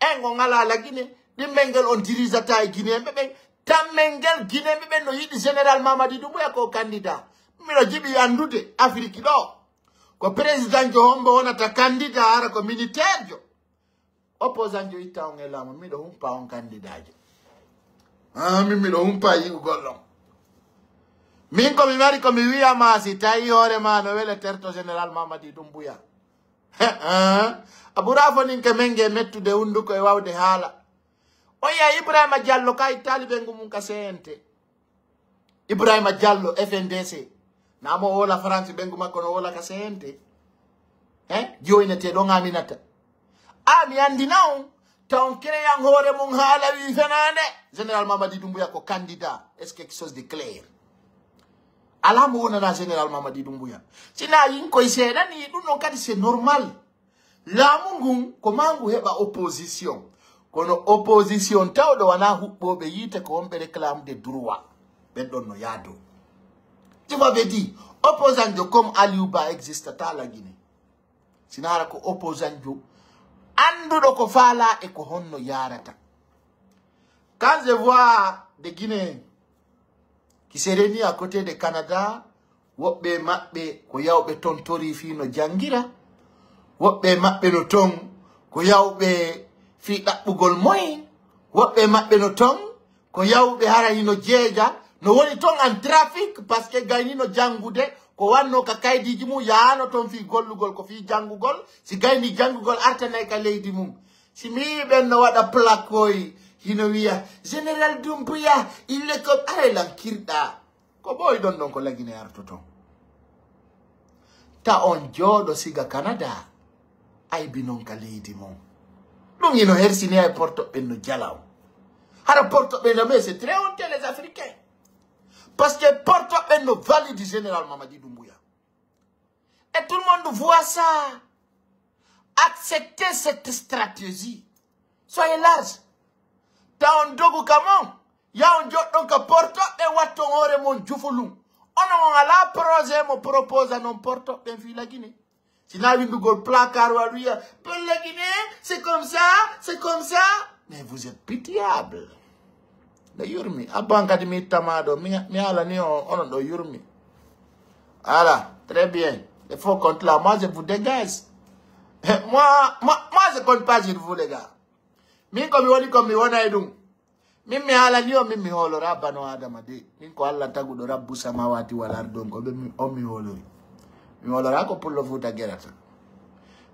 engo ngala la Guinée di mengel on dirisata e Guinée be tamengel Guinée be no yidi général Mamadi Doumbouya ko candidat miro jibi andude Afrique do ko président jo hombo wonata candidat ara ko militaire jo opposant jo ita on elamo mi do humpa on candidat jo mi do humpa yi gollon min ko mi mari ko mi wiya ma si tayi hore ma no wele terto général Mamadi Doumbouya abura fonin ke menge mettude hunduko e wawde haala oya Ibrahima Diallo kay talibe ngum ka CNT Ibrahima Diallo FNDC namo wola France bengu makko no wola ka CNT joine te do ngaminata ami andi naw ton créant hore mun haala wi fenande général Mamadi Doumbouya ko candidat est-ce quelque chose de clair ala mo wona na général Mamadi Doumbouya sina yin ko sedani dum non kadi c'est normal la mungu ko mangu heba opposition kono opposition tawdo wana hubbobe yite ko wonbe réclame des droits ben don no yado tu m'avais dit opposant de comme Aliouba existe ta la Guinée sinara ko opposant jo andudo ko fala e ko honno yarata quand je vois des Guinéens qui se réunissent à côté de Canada wobbe mabbe ko yawbe tontori fino jangira wobbe mabbe no ton ko yawbe fi dabbugol moy wobbe mabbe no ton ko yawbe hara hino jeeja no woni ton en trafic parce que gayni no jangude ko wanno ka kaydiji mu yaano ton fi gollugol ko fi jangugol si gayni jangugol artane ka leydi mum si mi ben no wada plakoy hino wiya général Doumbouya il est comme arelan kirda ko boy don don ko lagine artoton ta on jodo siga Canada ay binon ka leydi mum dum yino hersini ay porto ben no jalaw hara porto ben mais c'est très honte les Africains parce que porto ben no valide du général Mamadi Doumbouya et tout le monde voit ça. Acceptez cette stratégie, soyez large. Ta on dogu kamon ya on jot donc porto e watto ore mon jufulum ono ala projet mo propose non porto ben fi la Guinée. Si na windu gol placard wa ruya pour la Guinée, c'est comme ça. Mais vous êtes pitiable. De yurmi abanka di mi tamado mi ala ni on do yurmi. Voilà, très bien. Il faut compte là, moi je vous dégage. Moi je compte pas sur vous les gars. Min ko mi woni ko mi wona edum. Min mi ala ni o min mi holo rabba no adama de. Min ko Allah tagudo rabbu samawati wal ardon ko be mi o mi holori. Mi holora ko pullo futa gerata.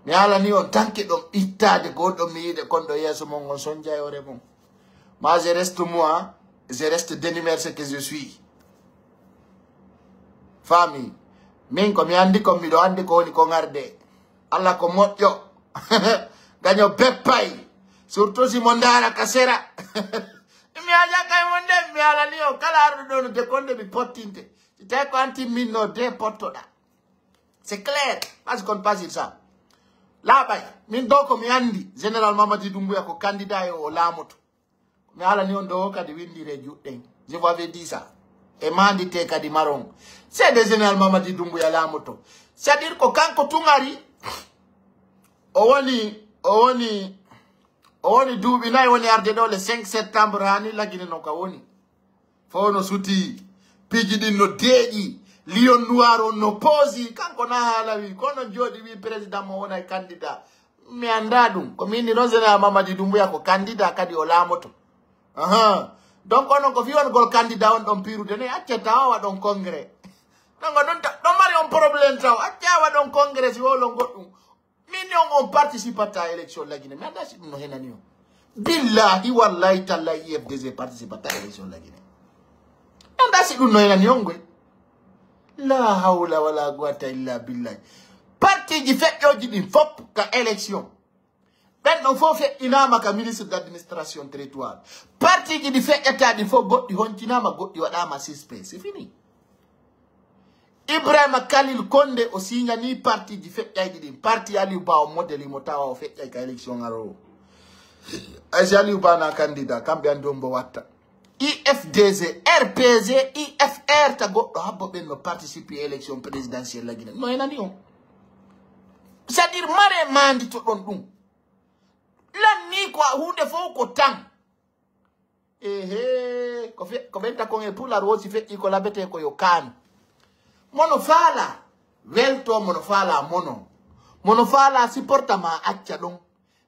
Mi ala ni on tanke dom ittade goddo mi yide kondo yeso mon on sonja e ore mon. Moi je reste dénumérer ce que je suis. Famille. Min ko mi andi ko mi do andi ko woni ko ngarde. Allah ko moƴƴo. Ganyo beppay. Surtout si mondara kasera. Mi aja kay monde mi ala ni o kala ardo no de konde mi pottinte. Si tay ko anti minno de pottoda. C'est clair. Parce qu'on passe ça. Là bay min do ko mi andi général Mamadi Doumbouya ko candidat o lamoto. Mi ala ni on do kadi windire judden. Je vous avais dit ça. Et mandi te kadi maron. C'est de général Mamadi Doumbouya lamoto. C'est-à-dire ko kanko tungari Owoni duubi nay woni arde do le 5 septembre hani la Guinée no ka woni fono suti piji din no deeji lion noir on no posi kanko na hala wi kono jodi wi président mo wona candidat mi anda dum ko min no général Mamadi Doumbouya ko candidat kadi o lamoto donc on ko fi won gol candidat on don pirude ne accata wa don congrès donc don mari on problème taw acca wa don congrès si wolo goddum Mignon on participe à ta élection la Guinée. Mais là, nous n'avons Billahi wallahi tallahi FDZ participe à ta élection la Guinée. Mais là, nous n'avons la hawla wala quwwata illa billah. Parti qui fait une fop ka élection. Maintenant, il faut faire une âme à ministre d'administration territoire. Parti qui fait état, il faut gotti hontinama gotti wadama 6 pays. C'est fini. Ibrahima Khalil Konde o signa ni parti di feƴƴayɗi ɗin parti Aliou Ba o modèle mo tawa o feƴƴay ka élection aro aysi Aliou Ba na candidat kamɓe andi on mbo watta IFDG RPG IFR ta goɗɗo habbo ɓen no participe élection présidentielle la Guinée no enani on c'est à dire mare mandi to ɗon ɗum lanni ko hunde fof ko tan ehe ko ɓenta kon e pular wosi feƴƴi ko labete ko yo kaani mono fala welto mono fala mono fala supporta ma acca ɗon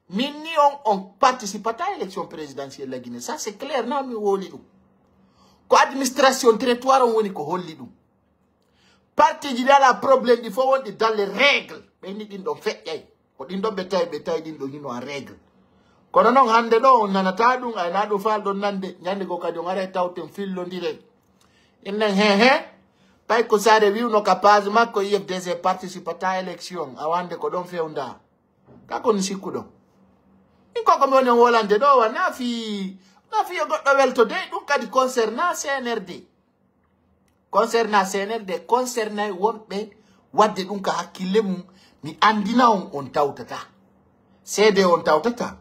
min ni on participata à élection présidentielle la Guinée ça c'est clair na mi woli ɗum ko administration territoire on woni ko holli ɗum parti ji dala probléme ɗi fof wonɗi dans les règles ɓeyni ɗin ɗon feƴƴay ko ɗin ɗon ɓe tawi ɗin ɗon hino en règle kono noon hande ɗo on nanata ɗum ayna ɗum fal ɗon nande ñande go kadi on ara tawten fillodire innen he pay ko sare wiwno ka page makko IFDG participata à élection awande ko ɗon fewda kakoni sikkuɗon in koko mi woni on wolande ɗo wa nafi yo goɗɗo welto de ɗum kadi concernant CNRD concernay wonɓe wadde ɗum ka hakkille mum mi andina on tawtata seede on tawtata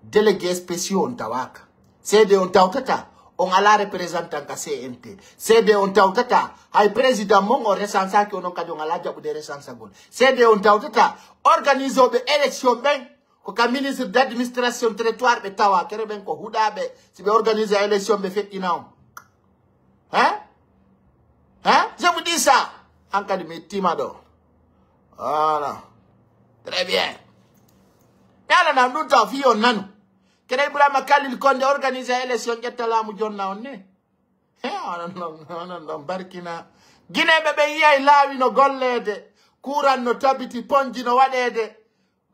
délégué spéciaux on tawaka seede on tawtata on ala représentant ka CNT seede on tawtata hay président mon o resansaki onon kadi on ala jaɓude resansagol seede on tawtata organisoɓe élection ɓen ko ka ministre d'administration territoire ɓe tawa kere ɓen ko huɗaɓe si ɓe organise élection ɓe feƴƴina on je vous dis ça an kadi mi tima ɗo voilà très bien mi alanam ɗum taw fi on nanu kene Ibrahima Khalil Konde organise élection ƴetta laamu jonna on ne onon ɗon barkina guineɓe ɓe yiyay laawi no gollede kuran no tabiti ponji no waɗede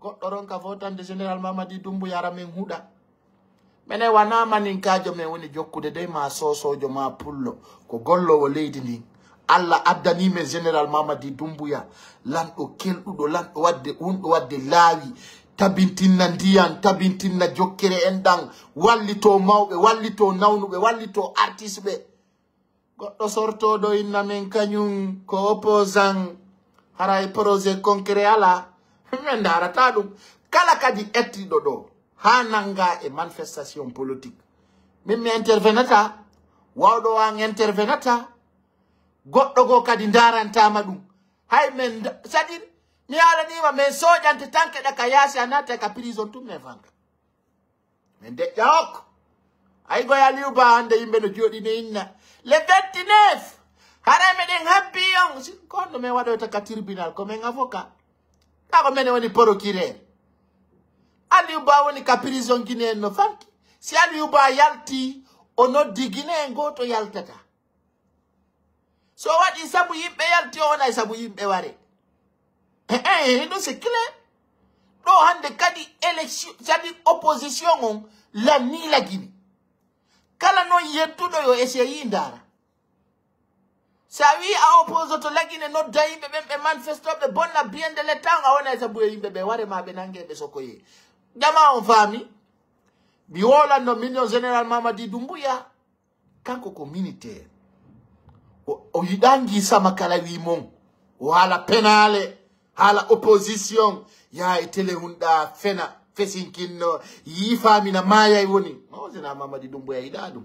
goɗɗo ron ka fotande général Mamadi Doumbouya yara men huɗa mene wana maninkajo men woni jokkude dey ma sosojo ma pullo ko gollowo leydi ndin Allah addanime général Mamadi Doumbouya lanɗo kelɗuɗo lanɗo wadde laawi tabintinna ndiyan tabintinna jokkere en ɗan wallito mawɓe wallito nawnuɓe wallito artiste ɓe goɗɗo sortoɗo inna men kañum ko opposant haray projet concret ala men darata ɗum kala kadi ettiɗo ɗo ha nanga e manifestation politique min mi intervenata wawɗo an intervenata goɗɗo go kadi darantama ɗum hay men c'est-à-dire mi alanima men soƴante tanke ɗa ka yaasi a natta ka prison tum men fanka min deƴƴa hokko ay goye Aliou Ba hande yimɓe no joɗine inna le 29 haray meɗen habbi on konno min waɗoyta ka tribunal komin avocat kako mene woni procureur Aliou Ba woni ka prison Guinée no fanki si Aliou Ba yalti o noddi Guinée goto yaltata so waɗi sabu yimɓe yalti o wonay sabu yimɓe ware ɗum c'est clair ɗo hande kadi élection c'est-à-dire opposition on lanni la Guinée kala noon yettuɗo yo essayi ndara sa wi a oppose to la Guinée nodda yimɓe ɓen ɓe manifestoɓe bonna bien de l'état a wonay sabu e yimɓe ɓe ware ma ɓe nangue ɓe sokoye jama on faami mi wolanno minion général Mamadi Doumbouya kanko ko militaire o yiɗangi sama kala wi mon o haala penale haala opposition ya e télé hunɗa fena fesinkinno yi famina maya e woni o général Mamadi Doumbouya yiɗa ɗum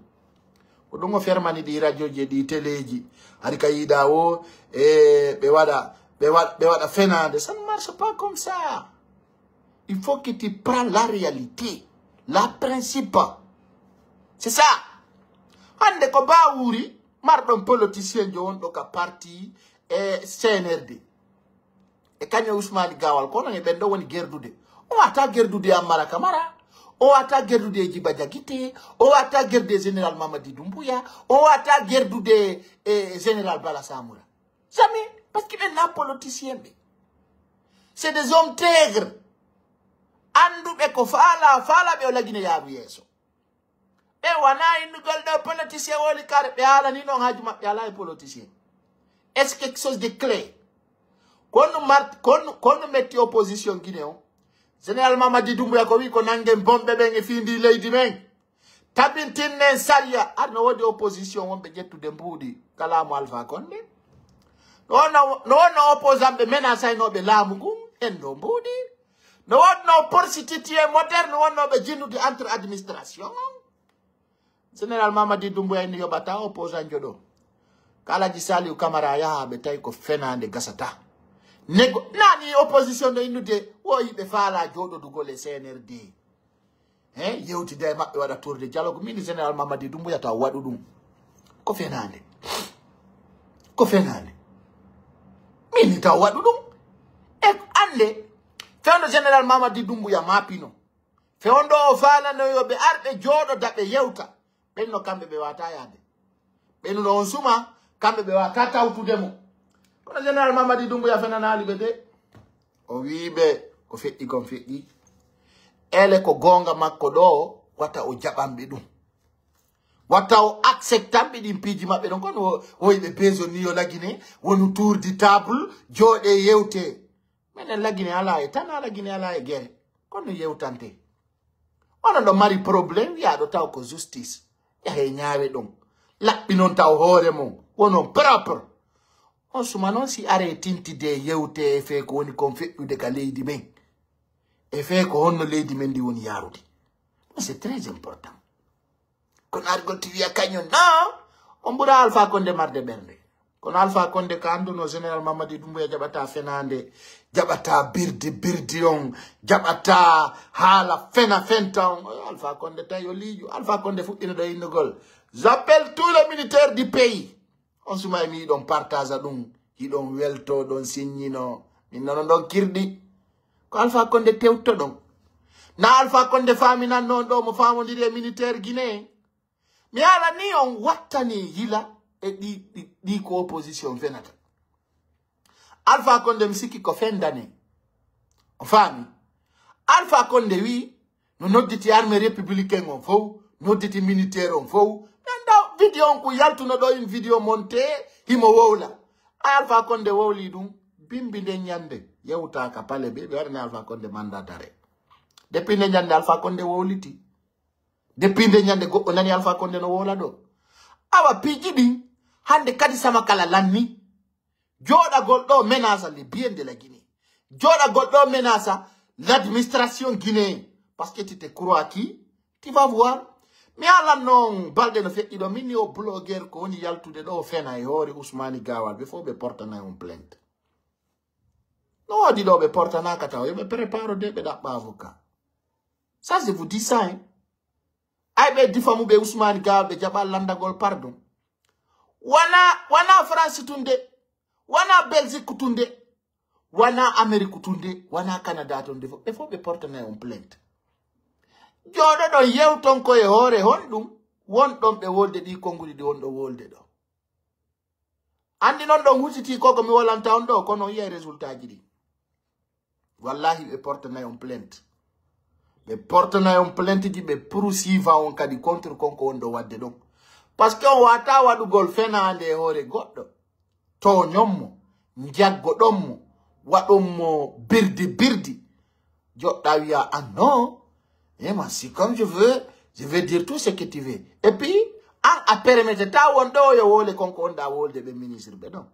ko ɗum o fermani ɗi radio ji ɗi téléji hari ka yiɗa o e ɓe waɗa fenade ça ne marche pas comme ça. Il faut que tu prends la réalité, la principe. C'est ça. Hande ko bawuri marɗon politicien jo wonɗo ka parti e CNRD. E kañum Ousmane Gawal kono e ɓen ɗo woni gerdude. O wata gerdude Amara Camara, o wata gerdude Djiba Diakité, o wata gerdude général Mamadi Doumbouya, o wata gerdude général Bala Samoura. Jamais. Parce qu'il est un politicien. C'est des hommes tègres. Anduɓe ko faala ɓe o lagine yaaru yeeso ɓe wana innugol ɗo politicien woli kare ɓe haalani noon haaju maɓɓe ala e politicien est ce quelque chose de clé konno metti opposition Guinée o général Mamadi Doumbouya ko wi ko nangen bomɓe ɓen e findi leydi men tabintinnen saria arno wodi opposition wonɓe ƴettude mbuuɗi kalamu Alpha Condé no opposant be menace no be lamugu en do mbudi no wonno porcititi moderne wonno be jinnude entre administration Général Mamadi Doumbouya ni yobata opposant jodo kala jisali Camara ya be tay ko fenande gasata nego nani opposition do inude wo yibe fala jodo dugole CNRD yewti de mabbe wada tour de dialogue min Général Mamadi Doumbouya ta wadu dum ko fenande min ta wadu dum e ande fewno Général Mamadi Doumbouya mapino fewndo o fala no yobe arbe jodo dabe yewta benno kambe be wata yade benno no suma kambe be wata tawtude mo kono Général Mamadi Doumbouya fenana libede o wiibe ko feddi kon feddi ele ko gonga makko do wata o jabambe dum wata o acceptambe din piji mabbe don kono o yibe bezo ni yo lagine wonu tour di table jode yewte menen lagine ala e tan lagine ala e gere kono yewtante ono do mari problème ya do taw ko justice ya he nyaawe dum labbi non taw hoore mum wono propre on suma non si are tinti de yewte e fe ko woni kon feddude ka leydi men e fe ko honno leydi men di woni yarude c'est très important kon argol tiwi kanyo na on bura Alpha Condé marde bernde kon Alpha Condé ka anduno Général Mamadi Doumbouya jabata fenande jabata birdi on jabata hala fenta on Alpha Condé tayo liju Alpha Condé fuddino do indogol j'appelle tous les militaires du pays on suma mi don partage dum hi don welto don signino min non don kirdi ko Alpha Condé tewto don na Alpha Condé famina non do mo famondiri militaire guinéen mi ala ni on wattani hila e di ko opposition fenata Alpha Condé msiki ko fendane on fami Alpha Condé wi no nodditi armée républicaine on fo nodditi militaire on fo nanda video on ko yaltuno do une video monté himo wowla Alpha Condé wowli dum bimbi de nyande yewta ka pale be warna Alpha Condé mandatare depuis ne nyande Alpha Condé wowliti depuis de nyande go nani Alpha Condé no wola do awa piji din hande kadi sama kala lanni joda goldo menace les biens de la Guinée joda goldo menace l'administration guinéenne parce que tu te crois qui tu vas voir mais ala non balde no feddi do minni o blogger ko woni yaltude do fena e hore Ousmane Gawal be fo be portana on plainte no di do be portana kata o be prépare de be dabba avocat ça je vous dis ça hein ay be difamu be Ousmane Gawal be jabal landagol pardon wana France tunde wana Belgique tunde wana Amérique tunde wana Canada tunde be fo be portana on plainte jodo do yewton ko e hore hondum wondon be wolde di kongudi di wondo wolde do andi non don hutiti koko mi wolanta on do kono yi'e résultat ji di wallahi be portana on plainte di be poursuiva on kadi contre konko wondo wadde do parce que on wata wadugol fenande e hore goddo to nyommo njaggo dommo wadommo birdi jodda wiya ah non et moi, si comme je vais dire tout ce que tu veux. Et puis, à permettre ta wondo yo wole konko onda wolde be ministre be non.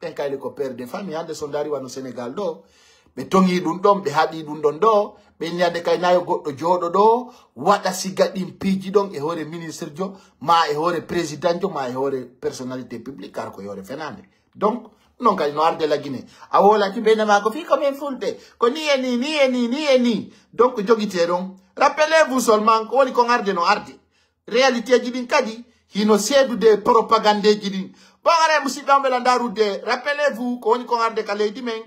Ben kay le ko père de famille ande sondari wano Sénégal do. Be tongi dun dom be hadi dun don do. Be nyande kay nayo goddo jodo do. Wada sigadim piji don e hore ministre jo, ma e hore président jo, ma e hore personnalité publique car ko yore fenande. Donc non kay no arde la Guinée. Awola ki bena ma ko fi comme fulbe. Ko ni eni. Donc jogite don. Rappelez-vous seulement qu'on y arde no arde. Réalité jidin kadi hino sedu de propagande jidin. Bangare musidambe landaru de rappelez-vous qu'on y arde ka leydi men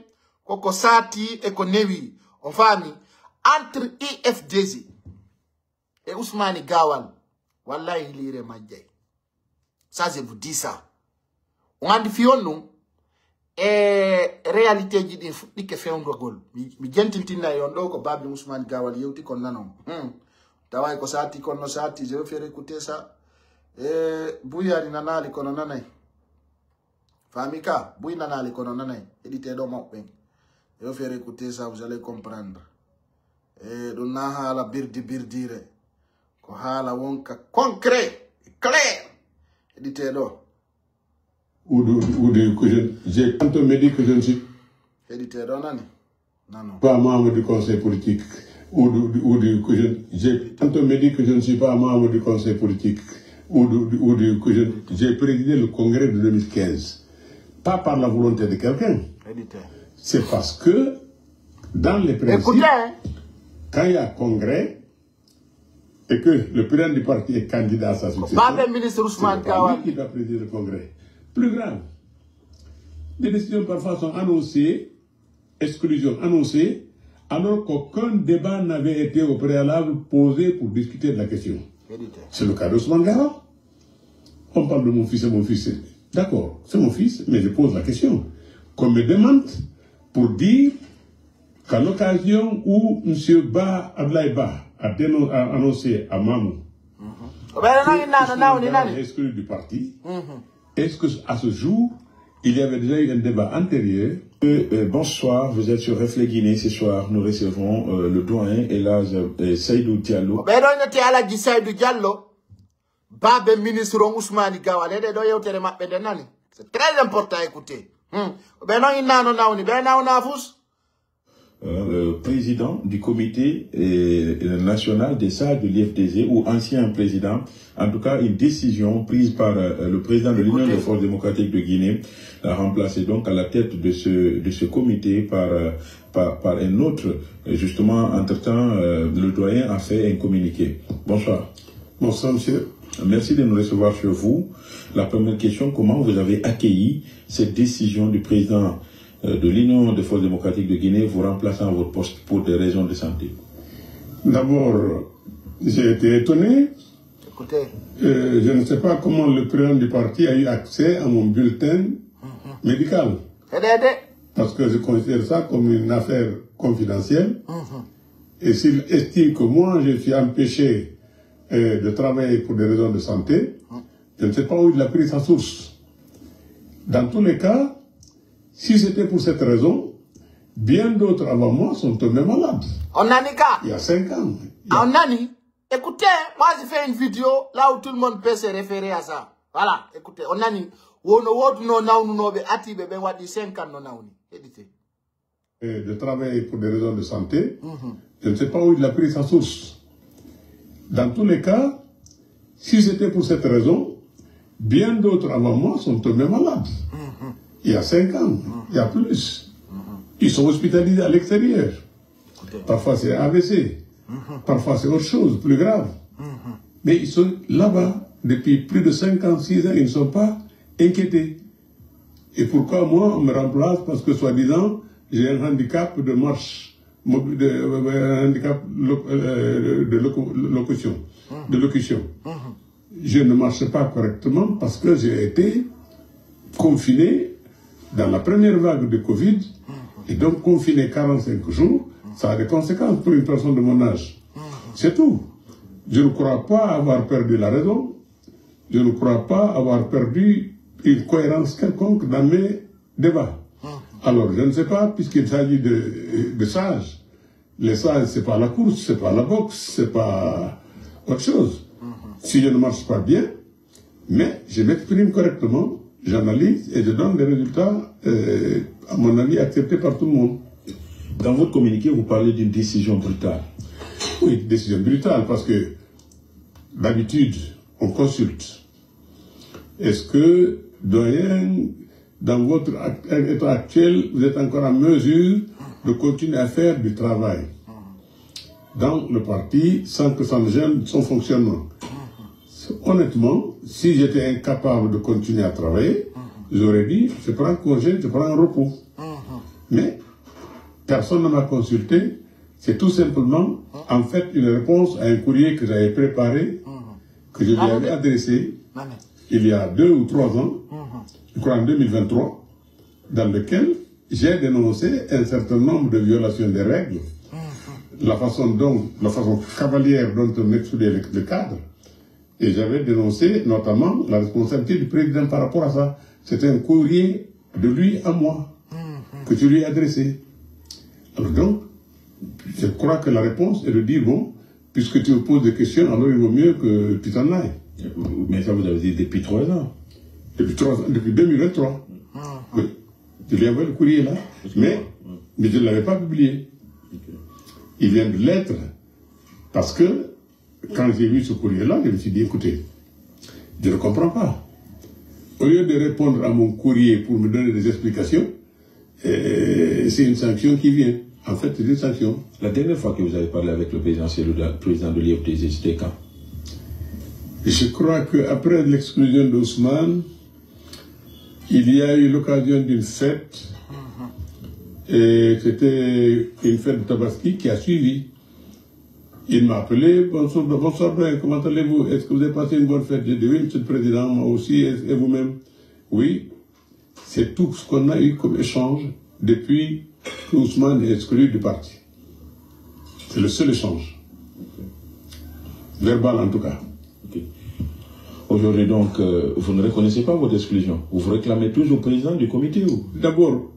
koko sati e ko newi on fami entre IFDZ et Ousmane Gawal wallahi lire majjay. Ça je vous dis ça. On andi fionu e réalité jidin fuddi ke fewndo gol mi jentintina yondo ko babi Ousmane Gawal yewti kon nanon taway ko sati kon no sati je vais faire écouter ça e buyari nanali kono nanay famika buy nanali kono nanay edité do mabbe je vais faire écouter ça vous allez comprendre e do na hala birdire ko hala wonka concret clair edité do j'ai quand on me dit que je ne suis pas membre du conseil politique, quand on me dit que je ne suis pas membre du conseil politique, j'ai présidé le congrès de 2015, pas par la volonté de quelqu'un, c'est parce que dans les principes, quand il y a congrès, et que le président du parti est candidat à sa succession, c'est lui qui doit présider le congrès. Plus grave, des décisions parfois sont annoncées, exclusions annoncées, alors qu'aucun débat n'avait été au préalable posé pour discuter de la question. C'est le cas d'Ousmane Garo. On parle de mon fils et mon fils. D'accord, c'est mon fils, mais je pose la question. Qu'on me demande pour dire qu'à l'occasion où M. Ba Ablaye Ba a annoncé à Mamou qu'il est exclu du parti, est-ce qu'à ce jour, il y avait déjà eu un débat antérieur? Bonsoir, vous êtes sur Reflet Guinée. Ce soir, nous recevons le doyen Elhadj Seydou Diallo. C'est très important à écouter. Président du comité national des sages de l'IFDG, ou ancien président, en tout cas une décision prise par le président de l'Union des forces démocratiques de Guinée, l'a remplacé donc à la tête de ce comité par un autre. Justement, entre-temps, le doyen a fait un communiqué. Bonsoir. Bonsoir, monsieur. Merci de nous recevoir chez vous. La première question, comment vous avez accueilli cette décision du président de l'Union des forces démocratiques de Guinée vous remplaçant à votre poste pour des raisons de santé? D'abord, j'ai été étonné. Je ne sais pas comment le président du parti a eu accès à mon bulletin médical. Parce que je considère ça comme une affaire confidentielle. Et s'il estime que moi, je suis empêché de travailler pour des raisons de santé, je ne sais pas où il a pris sa source. Dans tous les cas, si c'était pour cette raison, bien d'autres avant moi sont tombés malades. Il y a 5 ans. Écoutez, moi j'ai fait une vidéo là où tout le monde peut se référer à ça. Voilà, écoutez, de travailler pour des raisons de santé, je ne sais pas où il a pris sa source. Dans tous les cas, si c'était pour cette raison, bien d'autres avant moi sont tombés malades. Il y a 5 ans, il y a plus. Ils sont hospitalisés à l'extérieur. Parfois c'est AVC, parfois c'est autre chose, plus grave. Mais ils sont là-bas depuis plus de 5 ans, 6 ans, ils ne sont pas inquiétés. Et pourquoi moi on me remplace? Parce que soi-disant, j'ai un handicap de marche, un handicap de locution. Je ne marche pas correctement parce que j'ai été confiné dans la première vague de Covid, et donc confiné 45 jours, ça a des conséquences pour une personne de mon âge. C'est tout. Je ne crois pas avoir perdu la raison, je ne crois pas avoir perdu une cohérence quelconque dans mes débats. Alors, je ne sais pas, puisqu'il s'agit de sages. Les sages, c'est pas la course, c'est pas la boxe, c'est pas autre chose. Si je ne marche pas bien, mais je m'exprime correctement, j'analyse et je donne des résultats, à mon avis, acceptés par tout le monde. Dans votre communiqué, vous parlez d'une décision brutale. Oui, décision brutale, parce que d'habitude, on consulte. Est-ce que, doyen, dans votre état actuel, vous êtes encore en mesure de continuer à faire du travail dans le parti sans que ça ne gêne son fonctionnement? Honnêtement, si j'étais incapable de continuer à travailler, j'aurais dit, je prends congé, je prends un repos. Mais personne ne m'a consulté. C'est tout simplement, en fait, une réponse à un courrier que j'avais préparé, que je lui avais adressé il y a 2 ou 3 ans, je crois en 2023, dans lequel j'ai dénoncé un certain nombre de violations des règles, la façon cavalière dont on excluait le cadre. Et j'avais dénoncé notamment la responsabilité du président par rapport à ça. C'était un courrier de lui à moi que je lui ai adressé. Alors donc, je crois que la réponse est de dire, bon, puisque tu me poses des questions, alors il vaut mieux que tu t'en ailles. Mais ça vous avez dit depuis 3 ans. Depuis 2023. Oui. Je lui ai envoyé le courrier là, mais je ne l'avais pas publié. Il vient de l'être parce que quand j'ai vu ce courrier-là, je me suis dit, écoutez, je ne comprends pas. Au lieu de répondre à mon courrier pour me donner des explications, c'est une sanction qui vient. En fait, c'est une sanction. La dernière fois que vous avez parlé avec le président de l'IFDZ, c'était quand? Je crois qu'après l'exclusion d'Ousmane, il y a eu l'occasion d'une fête. Et c'était une fête de Tabaski qui a suivi. Il m'a appelé, bonsoir, comment allez-vous? Est-ce que vous avez passé une bonne fête? J'ai dit oui, monsieur le président, moi aussi, et vous-même? Oui, c'est tout ce qu'on a eu comme échange depuis que Ousmane est exclu du parti. C'est le seul échange. Verbal en tout cas. Okay. Aujourd'hui donc, vous ne reconnaissez pas votre exclusion. Vous vous réclamez toujours président du comité ou? D'abord,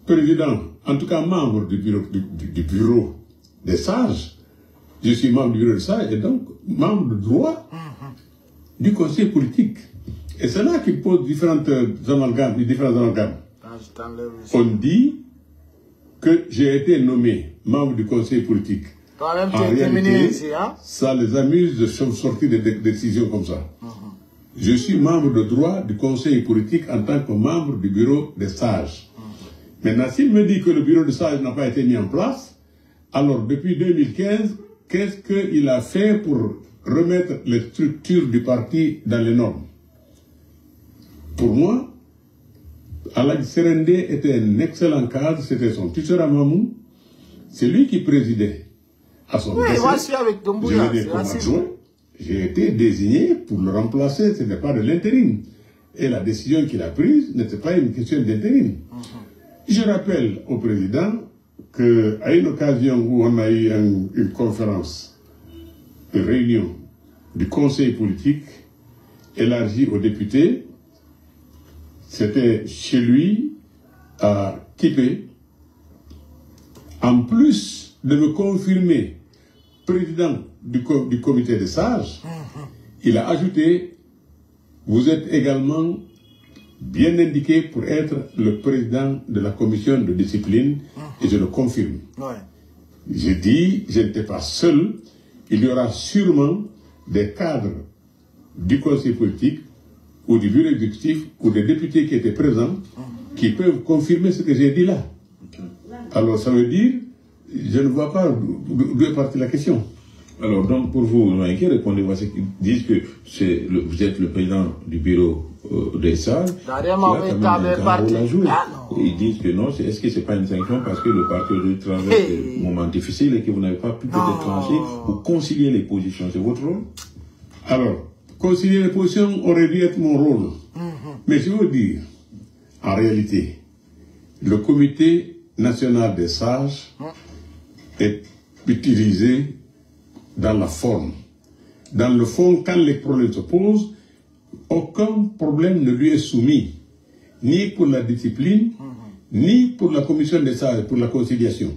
président, en tout cas membre du bureau des sages. Je suis membre du bureau des sages et donc membre de droit du conseil politique. Et c'est là qu'il pose différents amalgames. On dit que j'ai été nommé membre du conseil politique. Toi-même, en réalité, ici, hein? Ça les amuse de sortir des décisions comme ça. Je suis membre de droit du conseil politique en tant que membre du bureau des sages. Maintenant, s'il me dit que le bureau des sages n'a pas été mis en place, alors depuis 2015, qu'est-ce qu'il a fait pour remettre les structures du parti dans les normes? Pour moi, Aladji Serendé était un excellent cadre, c'était son tuteur à Mamou, c'est lui qui présidait à son décès. Moi, je suis avec Doumbouya. J'ai été désigné pour le remplacer, ce n'est pas de l'intérim. Et la décision qu'il a prise n'était pas une question d'intérim. Je rappelle au président qu'à une occasion où on a eu une conférence, une réunion du conseil politique élargie aux députés, c'était chez lui, à Kipé. En plus de me confirmer président du comité des sages, il a ajouté, vous êtes également bien indiqué pour être le président de la commission de discipline, et je le confirme. Je dis, je n'étais pas seul, il y aura sûrement des cadres du conseil politique ou du bureau exécutif ou des députés qui étaient présents qui peuvent confirmer ce que j'ai dit là. Alors ça veut dire, je ne vois pas d'où est partie la question. Alors donc pour vous, qui répondez-vous à ceux qui disent que vous êtes le président du bureau des sages? Ils disent que non, est-ce que ce n'est pas une sanction parce que le parti aujourd'hui traverse des moments difficiles et que vous n'avez pas pu peut-être trancher ou concilier les positions? C'est votre rôle? Alors, concilier les positions aurait dû être mon rôle. Mais je veux dire, en réalité, le comité national des sages est utilisé dans la forme. Dans le fond, quand les problèmes se posent, aucun problème ne lui est soumis, ni pour la discipline, ni pour la commission des sages, pour la conciliation.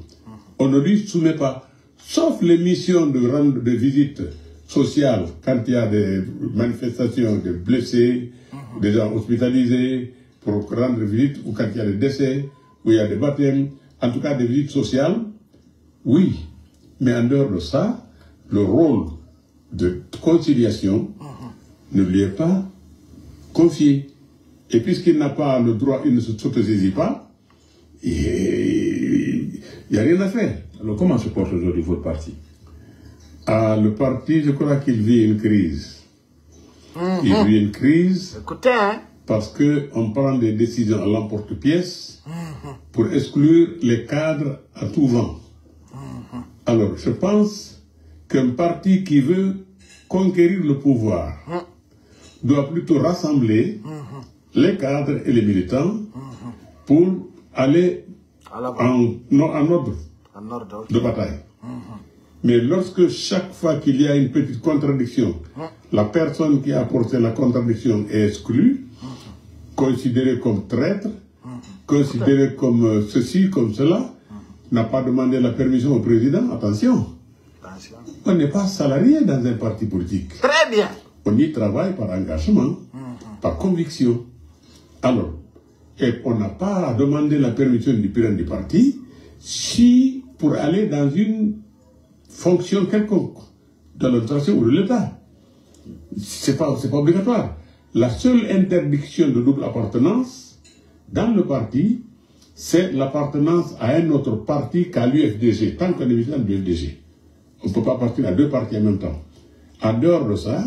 On ne lui soumet pas, sauf les missions de rendre des visites sociales, quand il y a des manifestations de blessés, des gens hospitalisés, pour rendre visite, ou quand il y a des décès, ou il y a des baptêmes, en tout cas des visites sociales, oui. Mais en dehors de ça, le rôle de conciliation ne lui est pas confié. Et puisqu'il n'a pas le droit, il ne s'autosaisit pas, il n'y a rien à faire. Alors comment se porte aujourd'hui votre parti? Le parti, je crois qu'il vit une crise. Il vit une crise. Écoutez, hein? Parce qu'on prend des décisions à l'emporte-pièce pour exclure les cadres à tout vent. Alors, je pense qu'un parti qui veut conquérir le pouvoir doit plutôt rassembler les cadres et les militants pour aller en ordre de bataille. Mais lorsque chaque fois qu'il y a une petite contradiction, la personne qui a apporté la contradiction est exclue, considérée comme traître, considérée comme ceci, comme cela, n'a pas demandé la permission au président, attention. On n'est pas salarié dans un parti politique. Très bien. On y travaille par engagement, par conviction. Alors, et on n'a pas demandé la permission du président du parti si pour aller dans une fonction quelconque de l'administration ou de l'État. C'est pas obligatoire. La seule interdiction de double appartenance dans le parti, c'est l'appartenance à un autre parti qu'à l'UFDG, tant qu'on est militant de l'UFDG. On ne peut pas partir à deux partis en même temps. En dehors de ça,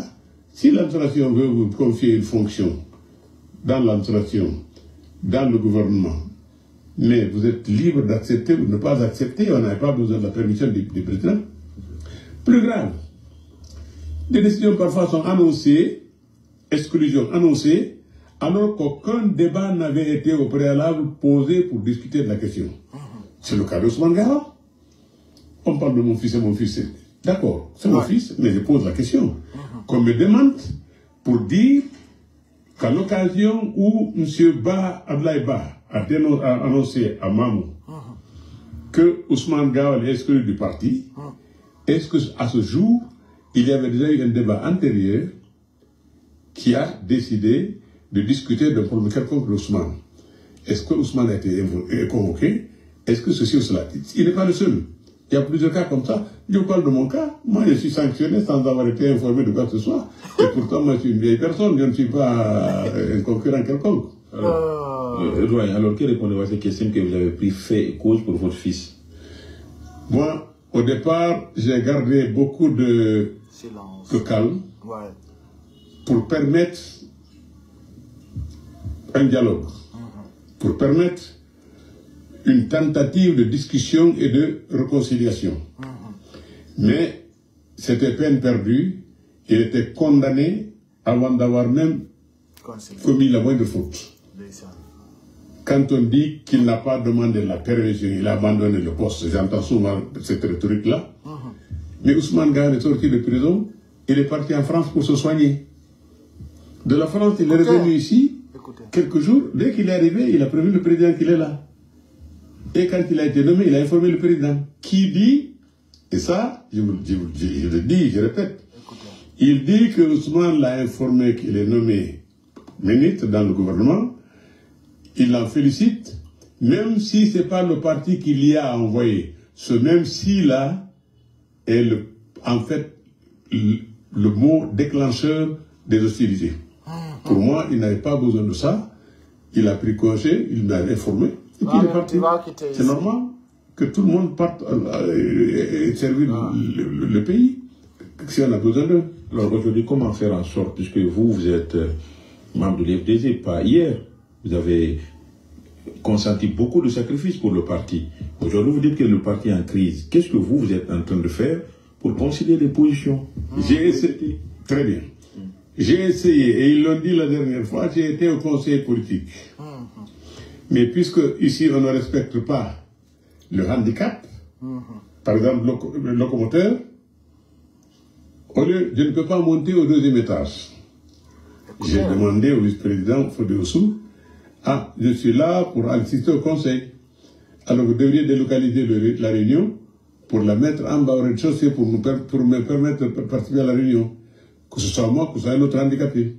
si l'administration veut vous confier une fonction dans l'administration, dans le gouvernement, mais vous êtes libre d'accepter ou de ne pas accepter, on n'a pas besoin de la permission du président. Plus grave, des décisions parfois sont annoncées, exclusions annoncées, alors qu'aucun débat n'avait été au préalable posé pour discuter de la question. C'est le cas d'Ousmane Gao. On parle de mon fils et mon fils. D'accord, c'est mon fils, mais je pose la question. Qu'on me demande pour dire qu'à l'occasion où M. Abdoulaye Ba a annoncé à Mamou que Ousmane Gao est exclu du parti, est-ce qu'à ce jour, il y avait déjà eu un débat antérieur qui a décidé de discuter d'un problème quelconque d'Ousmane? Est-ce que Ousmane a été convoqué? Est-ce que ceci ou cela? Il n'est pas le seul. Il y a plusieurs cas comme ça. Je parle de mon cas. Moi, je suis sanctionné sans avoir été informé de quoi que ce soit. Et pourtant, moi, je suis une vieille personne. Je ne suis pas un concurrent quelconque. Alors, quelle répondez-vous à ces questions que vous avez pris fait et cause pour votre fils? Moi, au départ, j'ai gardé beaucoup de calme pour permettre un dialogue, pour permettre une tentative de discussion et de réconciliation. Mais c'était peine perdue. Il était condamné avant d'avoir même commis la moindre faute. Quand on dit qu'il n'a pas demandé la permission, il a abandonné le poste, j'entends souvent cette rhétorique-là. Mais Ousmane Gao est sorti de prison, il est parti en France pour se soigner. De la France, il est revenu ici, quelques jours, dès qu'il est arrivé, il a prévenu le président qu'il est là. Et quand il a été nommé, il a informé le président, qui dit, et ça, je le dis, je répète, il dit que Ousmane l'a informé qu'il est nommé ministre dans le gouvernement, il l'en félicite, même si ce n'est pas le parti qui l'y a envoyé. Ce même si-là est en fait le mot déclencheur des hostilités. Pour moi, il n'avait pas besoin de ça. Il a pris congé, il m'a informé. Et puis il est parti. C'est normal que tout le monde parte et servir le pays, si on a besoin d'eux. Alors aujourd'hui, comment faire en sorte, puisque vous êtes membre de l'FDG, pas hier, vous avez consenti beaucoup de sacrifices pour le parti. Aujourd'hui, vous dites que le parti est en crise. Qu'est-ce que vous êtes en train de faire pour concilier les positions? J'ai essayé. Très bien. J'ai essayé, et ils l'ont dit la dernière fois, j'ai été au conseil politique. Mais puisque ici on ne respecte pas le handicap, par exemple le locomoteur, je ne peux pas monter au deuxième étage. J'ai demandé au vice-président Fodéossou, je suis là pour assister au conseil. Alors vous devriez délocaliser la réunion pour la mettre en bas au rez-de-chaussée pour me permettre de participer à la réunion. Que ce soit moi, que ce soit un autre handicapé.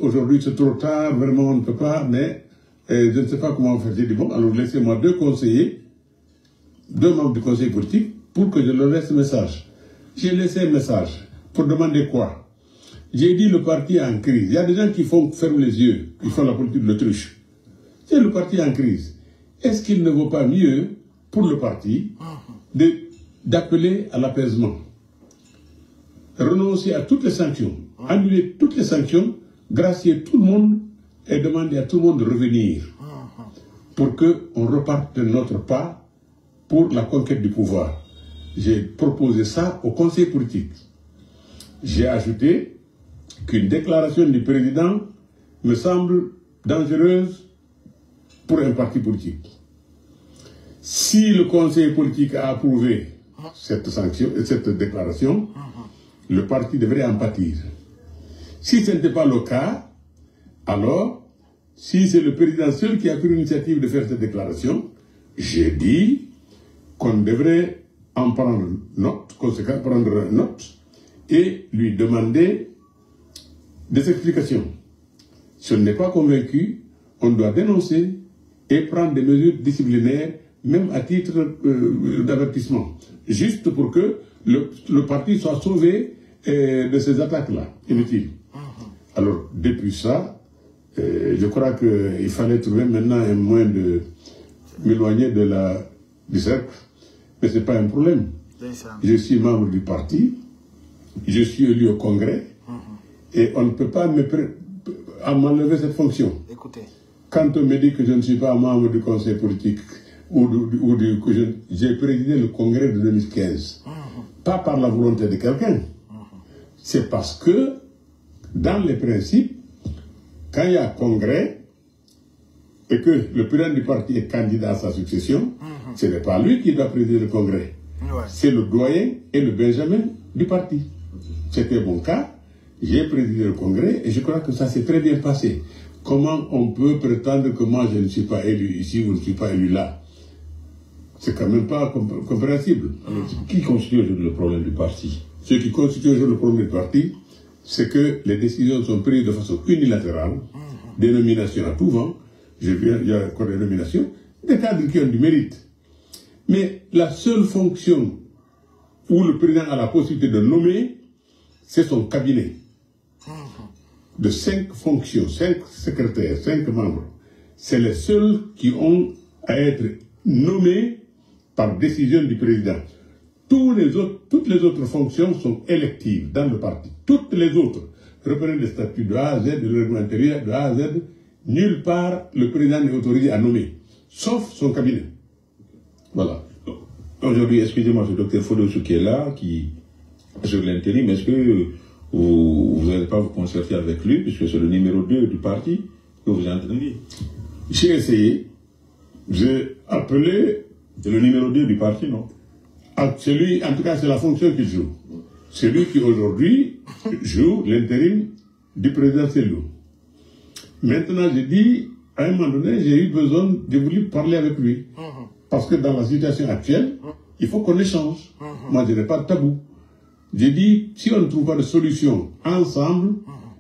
Aujourd'hui c'est trop tard, vraiment on ne peut pas, mais je ne sais pas comment faire. J'ai dit bon, alors laissez-moi deux conseillers, deux membres du conseil politique, pour que je leur laisse un message. J'ai laissé un message pour demander quoi? J'ai dit le parti est en crise. Il y a des gens qui ferment les yeux, qui font la politique de l'autruche. C'est le parti en crise. Est-ce qu'il ne vaut pas mieux pour le parti d'appeler à l'apaisement, renoncer à toutes les sanctions, annuler toutes les sanctions, gracier tout le monde et demander à tout le monde de revenir pour qu'on reparte de notre pas pour la conquête du pouvoir? J'ai proposé ça au conseil politique. J'ai ajouté qu'une déclaration du président me semble dangereuse pour un parti politique. Si le conseil politique a approuvé cette déclaration, le parti devrait en pâtir. Si ce n'était pas le cas, alors, si c'est le président seul qui a pris l'initiative de faire cette déclaration, j'ai dit qu'on devrait en prendre note, prendre note et lui demander des explications. Si on n'est pas convaincu, on doit dénoncer et prendre des mesures disciplinaires, même à titre d'avertissement, juste pour que le parti soit sauvé de ces attaques-là, inutiles. Alors, depuis ça, je crois qu'il fallait trouver maintenant un moyen de m'éloigner du cercle, mais ce n'est pas un problème. Je suis membre du parti, je suis élu au Congrès, et on ne peut pas m'enlever cette fonction. Écoutez. Quand on me dit que je ne suis pas membre du conseil politique, que j'ai présidé le Congrès de 2015, pas par la volonté de quelqu'un, c'est parce que, dans les principes, quand il y a Congrès, et que le président du parti est candidat à sa succession, ce n'est pas lui qui doit présider le Congrès. C'est le doyen et le benjamin du parti. C'était mon cas. J'ai présidé le Congrès et je crois que ça s'est très bien passé. Comment on peut prétendre que moi je ne suis pas élu ici ou je ne suis pas élu là? C'est quand même pas compréhensible. Alors, qui constitue le problème du parti? Ce qui constitue le problème du parti, c'est que les décisions sont prises de façon unilatérale, des nominations à tout vent. Il y a encore des nominations, des cadres qui ont du mérite. Mais la seule fonction où le président a la possibilité de nommer, c'est son cabinet. De 5 fonctions, 5 secrétaires, 5 membres. C'est les seuls qui ont à être nommés par décision du président. Toutes les autres fonctions sont électives dans le parti. Toutes les autres reprennent des statuts de A à Z, de le règlement intérieur, de A à Z. Nulle part le président n'est autorisé à nommer, sauf son cabinet. Voilà. Aujourd'hui, excusez-moi, c'est le docteur Fodosou qui est là, qui sur l'intérim. Est-ce que vous n'allez pas vous concerter avec lui, puisque c'est le numéro 2 du parti que vous entendez? J'ai essayé. J'ai appelé. C'est le numéro 2 du parti, non? C'est lui, en tout cas, c'est la fonction qu'il joue. C'est lui qui, aujourd'hui, joue l'intérim du président Sellou. Maintenant, j'ai dit, à un moment donné, j'ai eu besoin de voulu parler avec lui. Parce que dans la situation actuelle, il faut qu'on échange. Moi, je n'ai pas de tabou. J'ai dit, si on ne trouve pas de solution ensemble,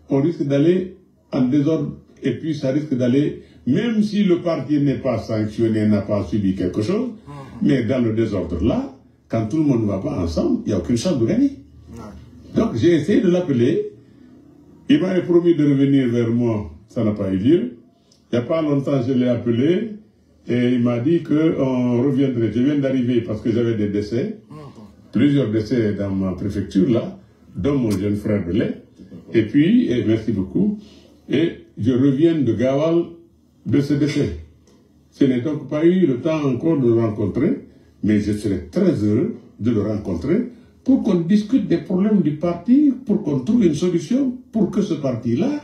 on risque d'aller en désordre. Et puis, ça risque d'aller, même si le parti n'est pas sanctionné, n'a pas subi quelque chose, mais dans le désordre là, quand tout le monde ne va pas ensemble, il n'y a aucune chance de gagner. Donc, j'ai essayé de l'appeler. Il m'avait promis de revenir vers moi. Ça n'a pas eu lieu. Il n'y a pas longtemps, je l'ai appelé et il m'a dit qu'on reviendrait. Je viens d'arriver parce que j'avais des décès, plusieurs décès dans ma préfecture là, dont mon jeune frère de lait. Et puis, merci beaucoup, et je reviens de Gawal de ce décès. Je n'ai donc pas eu le temps encore de le rencontrer, mais je serais très heureux de le rencontrer pour qu'on discute des problèmes du parti, pour qu'on trouve une solution pour que ce parti-là,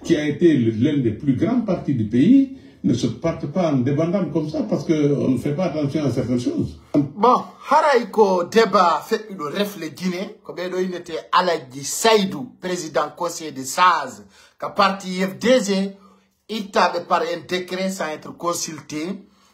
qui a été l'un des plus grands partis du pays, ne se parte pas en débandant comme ça parce qu'on ne fait pas attention à certaines choses. Bon, haraïko débat fait le reflet Guinée, comme il était Aladji Saïdou, président conseiller de SAZ, qu'a parti FDG, il avait par un décret sans être consulté,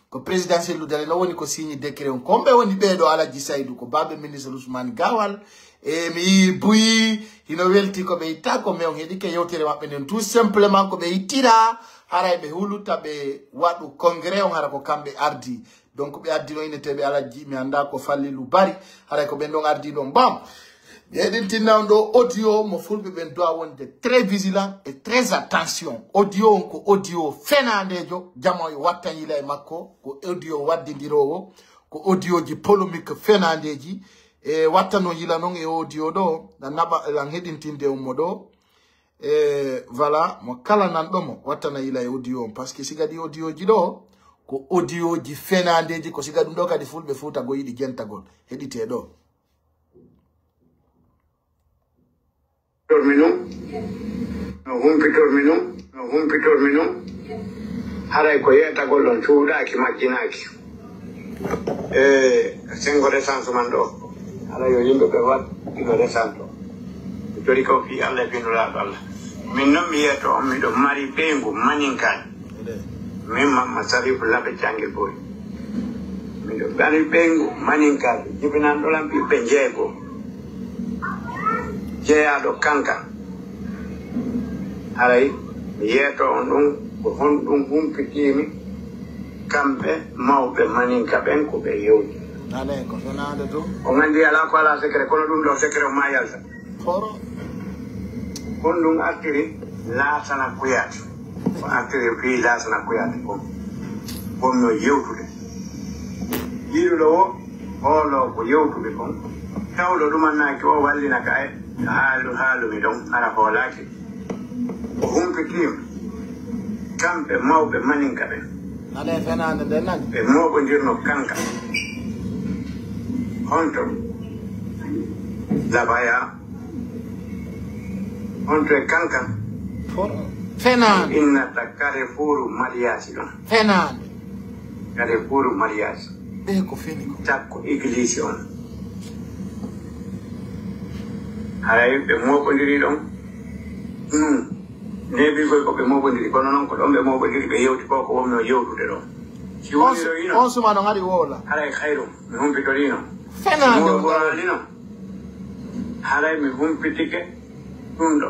que le président Sellou Dalé n'a pas signé décret. Comme on dit Aladji Saïdou, que Babé ministre Ousmane Gawal, et mi bui ino welti ko be ita ko me on hedi ke yewtere mabbe nen tout simplement ko be itira haray be huluta be wadu congrès on hara ko kambe ardi donc be ardi no inete be Aladji mi anda ko fallilu bari haray ko be don ardi don bam be den tinando audio mo fulbe ben doit wonde très vigilant et très attention audio on ko audio fenandejo jamo yo watta yila e makko ko audio waddindirowo ko audio ji polémique fenandeji e wattano yila non e audio do na naba lan hedintinde ummodo voilà mo kala nan do mo wattana yila e audio parce que sigadi audio ji do ko audio ji fenandeji ko sigadi do kadi fulbe futa go yidi gentagol hedite do humpitor minum haray ko yetagol don cuuɗaki majjinaki sengo resansu man ɗo ala yo yimɓe ɓe wat ino resanto joni kam fi Allah e binduraɗo Allah min noon mi yiyata on miɗo mari ɓeygu maninkani min mamma sarifu laɓe jangel boy miɗo mari ɓeygu maninkani jibinanɗolan ɓiɓɓe jeego jeeyaɗo kankan haray yeto on ko honɗum humpitimi kamɓe mawɓe maninka ɓen ko ɓe yewti nane ko fenade to o gandi ala ko ala secret kono ɗum ɗo secret o ma yalta foro kon ɗum artiri laasana kuyate ko artiri fi laasana kuyate ko bonno yewtude yiɗuɗo o hoolo ko yewtude kon tawɗo ɗumannaki o wallina ka e haalumi ɗon ara hoolaki o humpitima kamɓe mawɓe maninka ɓen nane fenade nden nani ɓe moɓodirno kanka honto labaya honto e kankan foro fenade innata Carrefour mariage ɗon fenade Carrefour mariage ɓe ko feni ko takko église on haray ɓe moɓodiri ɗon nebi koy ko ɓe moɓodiri kono noon ko ɗon ɓe moɓodiri ɓe yewti ko wonno yewtude ɗon si woniro ino on suma no ngari wola haray hayru mi humpitorino fenade moɓoralino haray mi humpitike ɗum ɗo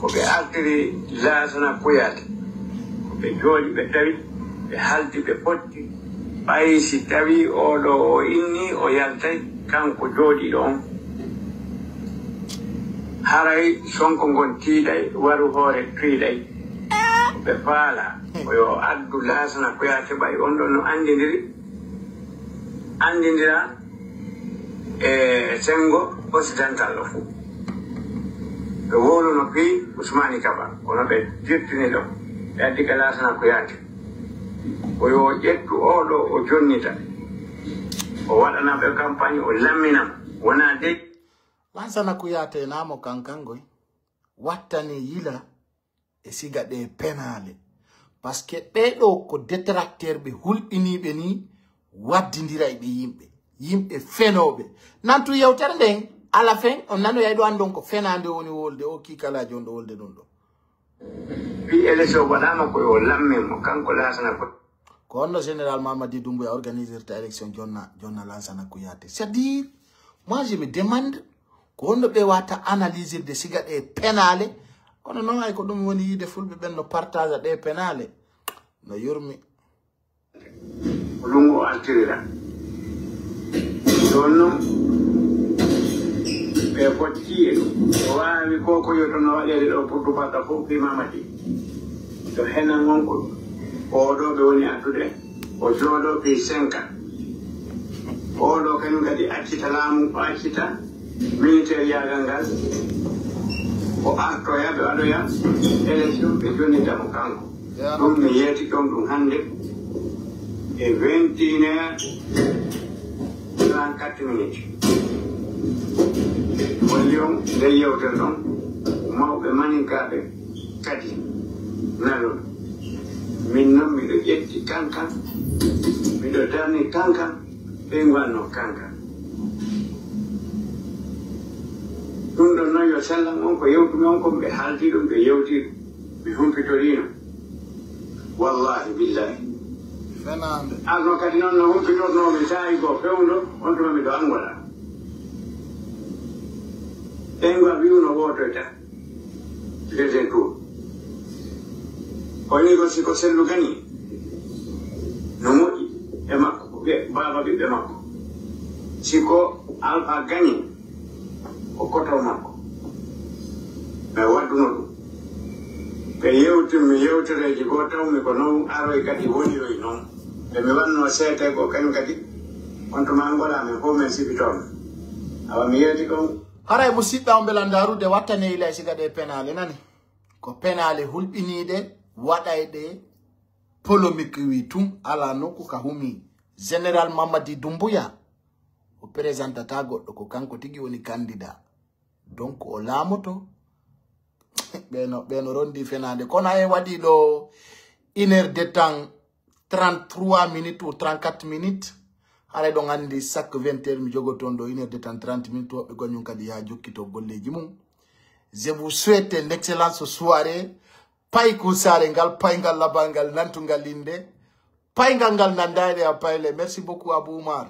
ko ɓe artiri laasana kuyate ko ɓe jooɗi ɓe tawi ɓe haldi ɓe potti ɓayi si tawi oɗo o inni o yaltay kanko jooɗiɗo on haray sonko ngon tiiɗay waru hoore tiiɗay ɓe faala oyo addu laasana kuyate ɓay on ɗon no andidira e sengo occidental o fuu ɓe wowluno pi Ousmani Kaba kono ɓe dirtini ɗo ɓe addi ka laasana kuyate oyo ƴettu oɗo o jonnita o waɗana ɓe campagne o lamminam wona dey lansana kuyate namo kankangoy wattani yila e siga ɗe penale parce que ɓeɗo ko détracteur ɓe hulɓiniɓe ni waddidira ɓe yimɓe fenoɓe nantu yewtere nden ala fin on nano yayɗo andon ko fenade woni wolde o kikalaji on ɗo wolde ɗum ɗo pi élection waɗama koyo lammin mo kanko laasana ko onno général Mamadi Doumbouya organisirta élection jonna Lansana Kouyaté c'est-à-dire moi je me demande ko onno ɓe wata analyser de siga ɗe penale kono noon ay ko ɗum woni yide fulɓe ɓen no partage ɗe penale no yurmi lungo o altirira ɗon noon ɓe fotti e ɗum o wawi koko yo toon no waɗede ɗo pour tubaɗɗa fof fi Mamadi to henan wonko oɗo ɓe woni addude o jooɗo fi 5 ans oɗo kañum kadi accita laamu o accita militaire yagal ngal o artoya ɓe waɗoya élection ɓe jonnitamo kanko ɗum mi yeeti ɗon ɗum hannde e 21h34 minutes walli on nde yewtere ɗon mawɓe maninkaɓe kadi nanon min noon miɗo ƴetti kankan miɗo darni kankan ɓe nganno kankan ɗum ɗon noon yo sellan on ko yewtumi on kon ɓe haaldi ɗum ɓe yewti ɗum mi humpitorino wallahi billahi arno kadi noon no humpitornomi saayi goo fewdo on tuma miɗo angola ɓenga wiwno wotoyta deuxiéme tour o ni siko sellu gani no moƴƴi e makko ko baba ɓiɓɓe makko siko Alpha gani o koto makko ɓe wadduno ɗum ɓe mi yewtereji goo tawmi ko noon aroy kadi woniroy noon ɓe mi wanno seete ko kañum kadi on to ma ngolamen fof men sibitomi awa mi yeeti ɗon haray musidɓe on belandarude wattane ila siga ɗe penale nani ko penale hulɓiniɗe waɗayɗe polémique wi tum ala nokku ka humi général Mamadi Doumbouya o présentata goɗɗo ko kanko tigi woni candidat donc o laamoto ɓeno rondi fenade kono en waɗi ɗo 1 heure de temps 33 minutes ou 34 minutes haray ɗon andi chaque 20 heures mi jogoton ɗo 1 heure de temps 30 minutes woɓɓe goñum kadi ha jokkito golleji mum. Je vous souhaite une excellente soirée. Payku sare ngal payngal labangal nantungal inde payngal ngal nandade a payle. Merci beaucoup Abou Oumar.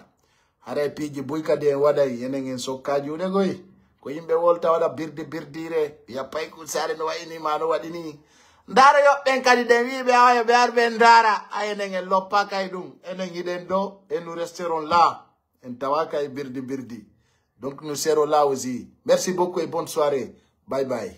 Haray piji buyka de waday enen en sokkaji ude goy ko yimbe wolta wada birdire ya payku sare no wayni ma no wadini ndara yo ben kadi den wibe ayo be arbe ndara ayenen loppa kay dum enen yiden do et nous resterons là en tawaka birdi birdi donc nous serons là aussi merci beaucoup et bonne soirée bye bye